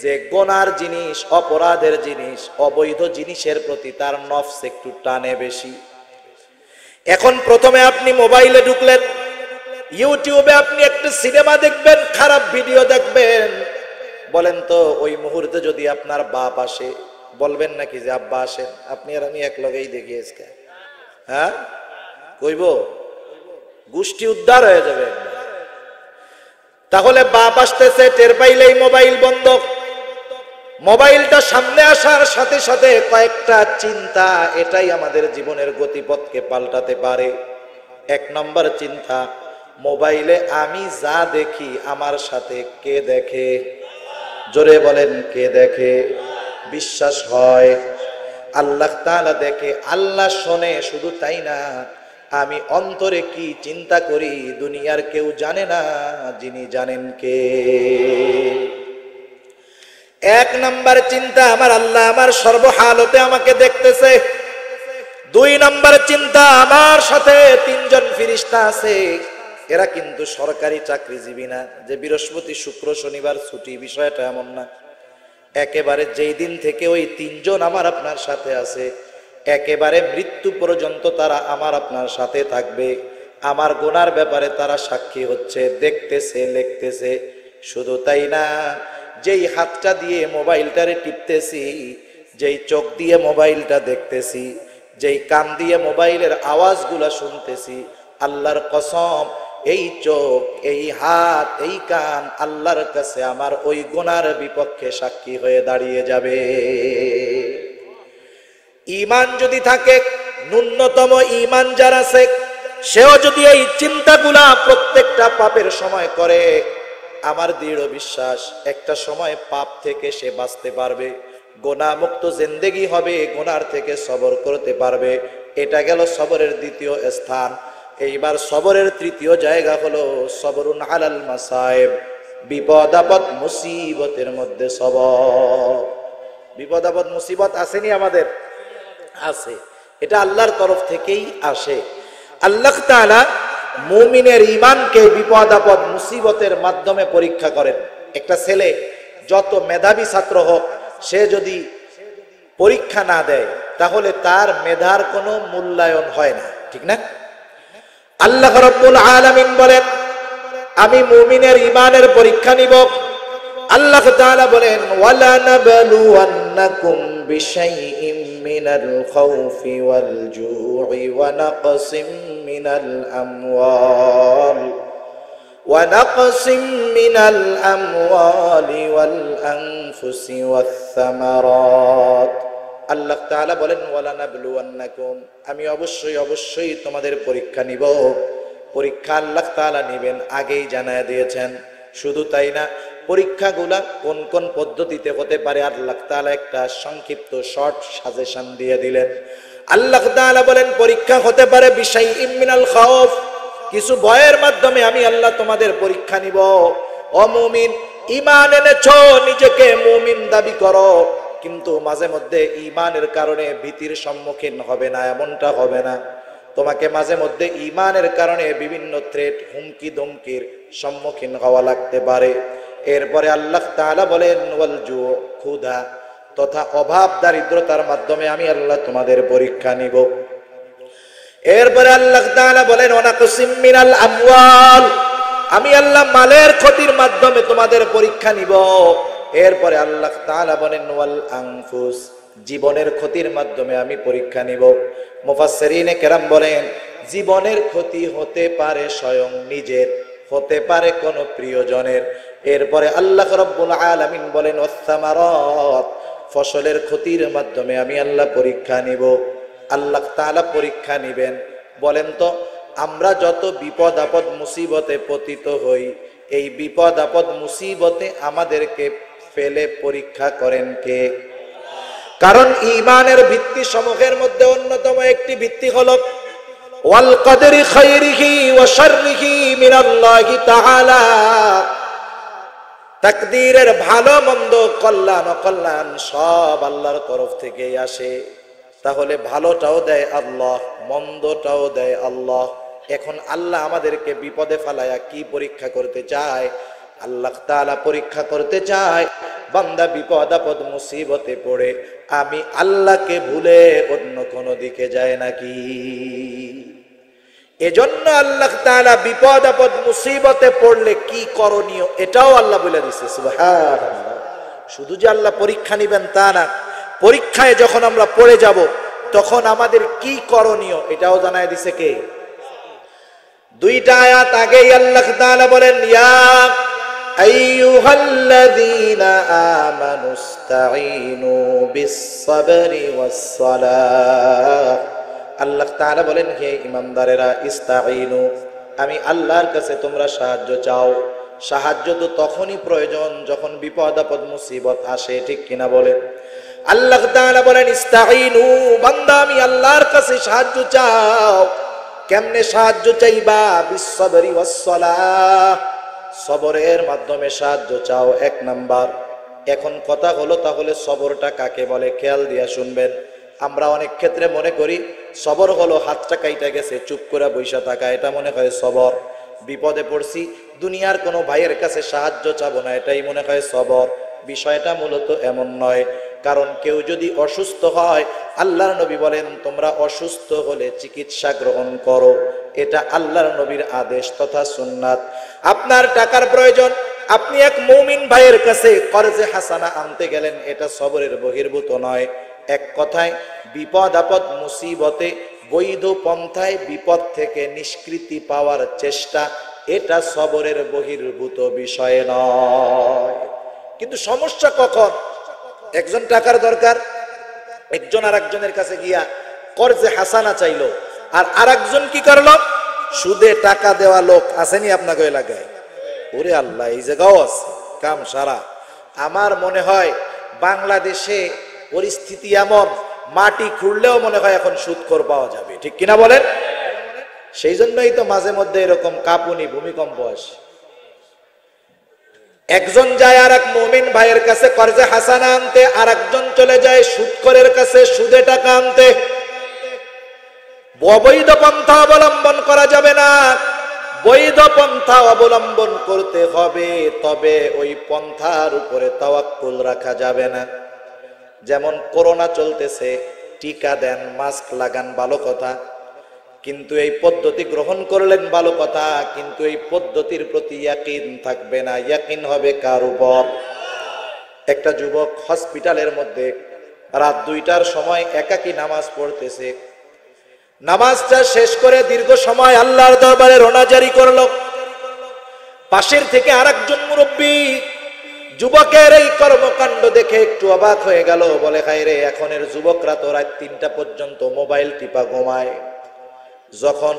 যে গুনার জিনিস, অপরাধের জিনিস, অবৈধ জিনিসের প্রতি তার নফস একটু টানে বেশি। এখন প্রথমে আপনি মোবাইলে ঢুকলেন, ইউটিউবে আপনি একটা সিনেমা দেখবেন, খারাপ ভিডিও দেখবেন। বলেন তো ওই মুহূর্তে যদি আপনার বাপ আসে, বলবেন নাকি যে আব্বা আসেন, আপনি আর আমি এক লগেই দেখি আজকে? হ্যাঁ কইব? গোষ্ঠী উদ্ধার হয়ে যাবে একবার। তাহলে বাপ আসতেছে, টের পাইলেই মোবাইল বন্ধ। মোবাইলটা সামনে আসার সাথে সাথে কয়েকটা চিন্তা, এটাই আমাদের জীবনের গতিপথকে পাল্টাতে পারে। এক নম্বর চিন্তা, মোবাইলে আমি যা দেখি আমার সাথে কে দেখে? জোরে বলেন কে দেখে? বিশ্বাস হয় আল্লাহ তাআলা দেখে, আল্লাহ শোনে। শুধু তাই না, আমি অন্তরে কি চিন্তা করি দুনিয়ার কেউ জানে না, যিনি জানেন কে? এক নাম্বার চিন্তা, আমার আল্লাহ আমার সর্বহালতে আমাকে দেখতেছে। দুই নাম্বার চিন্তা, আমার সাথে তিনজন ফেরেশতা আছে। এরা কিন্তু সরকারি চাকরিজীবী না যে বৃহস্পতি শুক্র শনিবার ছুটি, বিষয়টা এমন না। একেবারে যেই দিন থেকে ওই তিনজন আমার আপনার সাথে আছে, একেবারে মৃত্যু পর্যন্ত তারা আমার আপনার সাথে থাকবে। আমার গুনার ব্যাপারে তারা সাক্ষী হচ্ছে, দেখতেছে, লিখতেছে। শুধু তাই না, যেই হাতটা দিয়ে মোবাইলটারে টিপতেছি, যেই চোখ দিয়ে মোবাইলটা দেখতেছি, যেই কান দিয়ে মোবাইলের আওয়াজগুলা শুনতেছি, আল্লাহর কসম এই চোখ, এই হাত, এই কান আল্লাহর কাছে আমার ওই গুনার বিপক্ষে সাক্ষী হয়ে দাঁড়িয়ে যাবে। ঈমান যদি থাকে, ন্যূনতম ঈমান যার আছে, সেও যদি এই চিন্তাগুলা প্রত্যেকটা পাপের সময় করে, আমার দৃঢ় বিশ্বাস একটা সময় পাপ থেকে সে বাঁচতে পারবে, গুনাহ মুক্ত জিন্দেগি হবে, গুনার থেকে সবর করতে পারবে। এটা গেল সবরের দ্বিতীয় স্থান। এইবার সবরের তৃতীয় জায়গা হলো সবরুন আলাল মাসায়েব, বিপদ আপদ মুসিবতের মধ্যে সবর। বিপদ আপদ মুসিবত আসেনি আমাদের? আছে। এটা আল্লাহর তরফ থেকেই আসে। আল্লাহ তাআলা মুমিনের ঈমানকে বিপদ আপদ মুসিবতের মাধ্যমে পরীক্ষা করেন। একটা ছেলে যত মেধাবী ছাত্র হোক, সে যদি পরীক্ষা না দেয় তাহলে তার মেধার কোনো মূল্যায়ন হয় না, ঠিক না? আল্লাহ রাব্বুল আলামিন বলেন, আমি মুমিনের ঈমানের পরীক্ষা নিব। আল্লাহ তাআলা বলেন, ওয়ালা নাবলুওয়ান্নাকুম বিশাইইম মিনাল খাউফি ওয়াল জু'i ওয়া নাকসিম মিনাল আমওয়ালি ওয়াল আনফুসি ওয়াস সামারাত। আল্লাহ তাআলা বলেন, ওয়ালা নাবলুওয়ান্নাকুম, আমি অবশ্যই তোমাদের পরীক্ষা নিব। পরীক্ষা আল্লাহ তাআলা নেবেন আগেই জানায় দিয়েছেন। শুধু তাই না, পরীক্ষাগুলা কোন কোন পদ্ধতিতে হতে পারে আল্লাহ তাআলা একটা সংক্ষিপ্ত শর্ট সাজেশন দিয়ে দিলেন। আল্লাহ তাআলা বলেন, পরীক্ষা হতে পারে বিশাইইম মিনাল খাউফ, কিছু ভয়ের মাধ্যমে আমি আল্লাহ তোমাদের পরীক্ষা নিব। ও মুমিন, ঈমান এনেছো, নিজেকে মুমিন দাবি করো, কিন্তু মাঝে মধ্যে ঈমানের কারণে ভীতির সম্মুখীন হবে না, এমনটা হবে না। তোমাকে মাঝে মধ্যে ঈমানের কারণে বিভিন্ন থ্রেট, হুমকি ধমকির সম্মুখীন হওয়া লাগতে পারে। এরপরে আল্লাহ তাআলা বলেন, ওয়াল জু', ক্ষুধা তথা অভাব দারিদ্রতার মাধ্যমে আমি আল্লাহ তোমাদের পরীক্ষা নিব। এরপরে আল্লাহ তাআলা বলেন, ওয়া নাকসিম মিনাল আমওয়াল, আমি আল্লাহ মালের ক্ষতির মাধ্যমে তোমাদের পরীক্ষা নিব। এরপরে আল্লাহ তাআলা বলেন ওয়াল আনফুস, জীবনের ক্ষতির মাধ্যমে আমি পরীক্ষা নিব। মুফাসসিরিনে কেরাম বলেন জীবনের ক্ষতি হতে পারে স্বয়ং নিজের, হতে পারে কোনো প্রিয়জনের। এরপরে আল্লাহ রাব্বুল আলামিন বলেন ওয়াসসামারাত, ফসলের ক্ষতির মাধ্যমে আমি আল্লাহ পরীক্ষা নিব। আল্লাহ তাআলা পরীক্ষা নিবেন। বলেন তো আমরা যত বিপদ আপদ মুসিবতে পতিত হই, এই বিপদ আপদ মুসিবতে আমাদেরকে ফেলে পরীক্ষা করেন কে? কারণ ঈমানের ভিত্তি সমূহের মধ্যে অন্যতম একটি ভিত্তি হলো ওয়াল কদরি খাইরিহি ওয়া শাররিহি মিনাল্লাহি তাআলা, তাকদীরের ভালো মন্দ কল্যাণ অকল্যাণ সব আল্লাহর তরফ থেকেই আসে। তাহলে ভালোটাও দেয় আল্লাহ, মন্দটাও দেয় আল্লাহ। এখন আল্লাহ আমাদেরকে বিপদে ফেলায়া কি পরীক্ষা করতে চায়? আল্লাহ তাআলা পরীক্ষা করতে চায় বান্দা বিপদ আপদ মুসিবতে পড়ে আমি আল্লাহকে ভুলে অন্য কোনো দিকে যায় নাকি। এজন্য আল্লাহ তাআলা বিপদ আপদ মুসিবতে পড়লে কি করণীয় এটাও আল্লাহ বলে দিয়েছে। সুবহানাল্লাহ। শুধু যে আল্লাহ পরীক্ষা নেবেন তা না, পরীক্ষায় যখন আমরা পড়ে যাব তখন আমাদের কি করণীয় এটাও জানায় দিছে কে? দুইটা আয়াত আগেই আল্লাহ তাআলা বলেন ইয়া আইয়ুহাল্লাযীনা আমানুস্তাঈনু বিস-সাবরি ওয়াস-সালাহ। আল্লাহ তাআলা বলেন হে ঈমানদারেরা ইস্তাঈনু, আমি আল্লাহর কাছে তোমরা সাহায্য চাও। সাহায্য তো তখনই প্রয়োজন যখন বিপদ আপদ মুসিবত আসে, ঠিক কিনা বলেন? আল্লাহ তাআলা বলেন ইস্তাঈনু, বান্দা আমি আল্লাহর কাছে সাহায্য চাও। কেমনে সাহায্য চাইবা? বিস-সাবরি ওয়াস-সালাহ, সবরের মাধ্যমে সাহায্য চাও এক নাম্বার। এখন কথা হলো তাহলে সবরটা কাকে বলে? খেয়াল দিয়া শুনবেন। আমরা অনেক ক্ষেত্রে মনে করি সবর হলো হাতটা কাইটা গেছে চুপ করে বইসা থাকা, এটা মনে হয় সবর। বিপদে পড়ছি দুনিয়ার কোনো ভাইয়ের কাছে সাহায্য চাবো না, এটাই মনে হয় সবর। বিষয়টা মূলত এমন নয়। কারণ কেউ যদি অসুস্থ হয়, আল্লাহর নবী বলেন তোমরা অসুস্থ হলে চিকিৎসা গ্রহণ করো, এটা আল্লাহর নবীর আদেশ তথা সুন্নাত। আপনার টাকার প্রয়োজন, আপনি এক মুমিন ভাইয়ের কাছে কর্জে হাসানা আনতে গেলেন, এটা সবরের বহির্ভূত নয়। এক কথায় বিপদ আপদ মুসিবতে বৈধ পন্থায় বিপদ থেকে নিষ্কৃতি পাওয়ার চেষ্টা, এটা সবরের বহির্ভূত বিষয় নয়। কিন্তু সমস্যা কখন? একজন টাকার দরকার, একজন আরেকজনের কাছে গিয়া কর্জে হাসানা চাইলো, আর আরেকজন কি করলো? সুদে টাকা দেওয়া লোক আসেনি আপনাকে এলাকায়? ওরে আল্লাহ, এই জায়গাও আছে কাম সারা। আমার মনে হয় বাংলাদেশে পরিস্থিতি এমন, মাটি খুঁড়লেও মনে হয় এখন সুদখোর পাওয়া যাবে, ঠিক কিনা বলেন? সেই জন্যই তো মাঝে মধ্যে এরকম কাঁপুনি ভূমিকম্প আসে। একজন যায় আর এক মুমিন ভাইয়ের কাছে কর্জে হাসানা আনতে, আর একজন চলে যায় সুদখোরের কাছে সুদে টাকা আনতে। অবৈধ পন্থা অবলম্বন করা যাবে না, বৈধ পন্থা অবলম্বন করতে হবে, তবে ওই পন্থার উপরে তাওয়াক্কুল রাখা যাবে না। যেমন করোনা চলতেছে, টিকা দেন, মাস্ক লাগান, ভালো কথা, কিন্তু এই পদ্ধতি গ্রহণ করলেন ভালো কথা, কিন্তু এই পদ্ধতির প্রতি ইয়াকিন থাকবে না। ইয়াকিন হবে কার উপর? একটা যুবক হসপিটালের মধ্যে রাত 2টার সময় একাকী নামাজ পড়তেছে। নামাজটা শেষ করে দীর্ঘ সময় আল্লাহর দরবারে রোনাজারি করলো। পাশের থেকে আরেকজন মুরব্বী যুবকের এই কর্মকাণ্ড দেখে একটু অবাক হয়ে গেল। বলে খাইরে, এখনের যুবকরা তো রাত 3টা পর্যন্ত মোবাইল টিপা ঘুমায়। যখন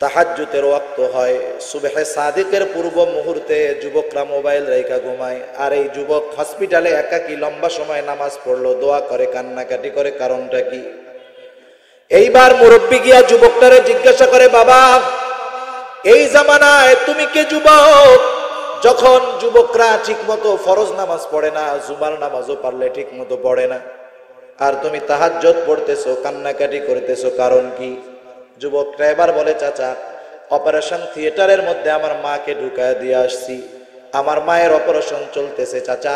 তাহাজ্জুদের ওয়াক্ত হয়, সুবহে সাদিকের পূর্ব মুহূর্তে যুবকরা মোবাইল রেখা ঘুমায়, আর এই যুবক হসপিটালে একাকী লম্বা সময় নামাজ পড়লো, দোয়া করে, কান্নাকাটি করে, কারণটা কি? এইবার মুরব্বী গিয়া যুবকটারে জিজ্ঞাসা করে, বাবা এই জামানায় তুমি কে যুবক? যখন যুবকরা ঠিক মতো ফরজ নামাজ পড়ে না, জুমার নামাজও পারলে ঠিক মতো পড়ে না, আর তুমি তাহাজ্জুদ পড়তেছো, কান্নাকাটি করতেছো, কারণ কি? যুবকটা এবার বলে, চাচা অপারেশন থিয়েটারের মধ্যে আমার মাকে ঢুকায় দিয়ে আসছি, আমার মায়ের অপারেশন চলতেছে, চাচা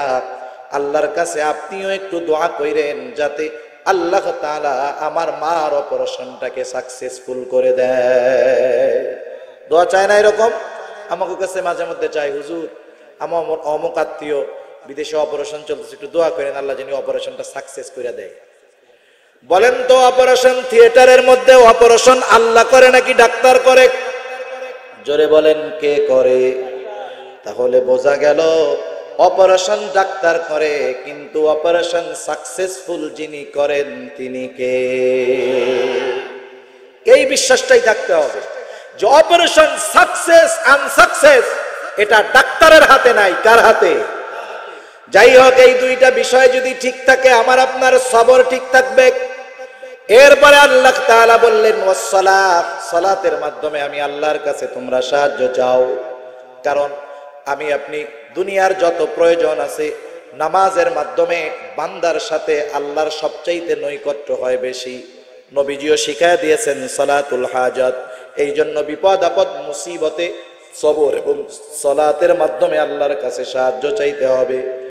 আল্লাহর কাছে আপনিও একটু দোয়া কইরেন যাতে আল্লাহ তাআলা আমার মার অপারেশনটাকে সাকসেসফুল করে দেয়। দোয়া চায় না এরকম? আমাকে কাছে মাঝে মধ্যে চাই, হুজুর আমার অমুক আত্মীয় বিদেশে অপারেশন চলতেছে, একটু দোয়া করেন আল্লাহ যেন অপারেশনটা সাকসেস করে দেয়। বলেন তো অপারেশন থিয়েটারের মধ্যে অপারেশন আল্লাহ করে নাকি ডাক্তার করে? জোরে বলেন কে করে? তাহলে বোঝা গেল অপারেশন ডাক্তার করে, কিন্তু অপারেশন সাকসেসফুল যিনি করেন তিনি কে? এই বিশ্বাসটাই থাকতে হবে যে অপারেশন সাকসেস আনসাকসেস এটা ডাক্তারের হাতে নাই, কার হাতে? যাই হোক, এই দুইটা বিষয় যদি ঠিক থাকে আমার আপনার সবর ঠিক থাকবে। এরপরে আল্লাহ তাআলা বললেন ওয়াসসালাত, সালাতের মাধ্যমে আমি আল্লাহর কাছে তোমরা সাহায্য চাও। কারণ আমি আপনি দুনিয়ার যত প্রয়োজন আছে নামাজের মাধ্যমে বান্দার সাথে আল্লাহর সবচাইতে নৈকট্য হয় বেশি। নবীজিও শিখায় দিয়েছেন সালাতুল হাজাত। এই জন্য বিপদ আপদ মুসিবতে সবর এবং সালাতের মাধ্যমে আল্লাহর কাছে সাহায্য চাইতে হবে।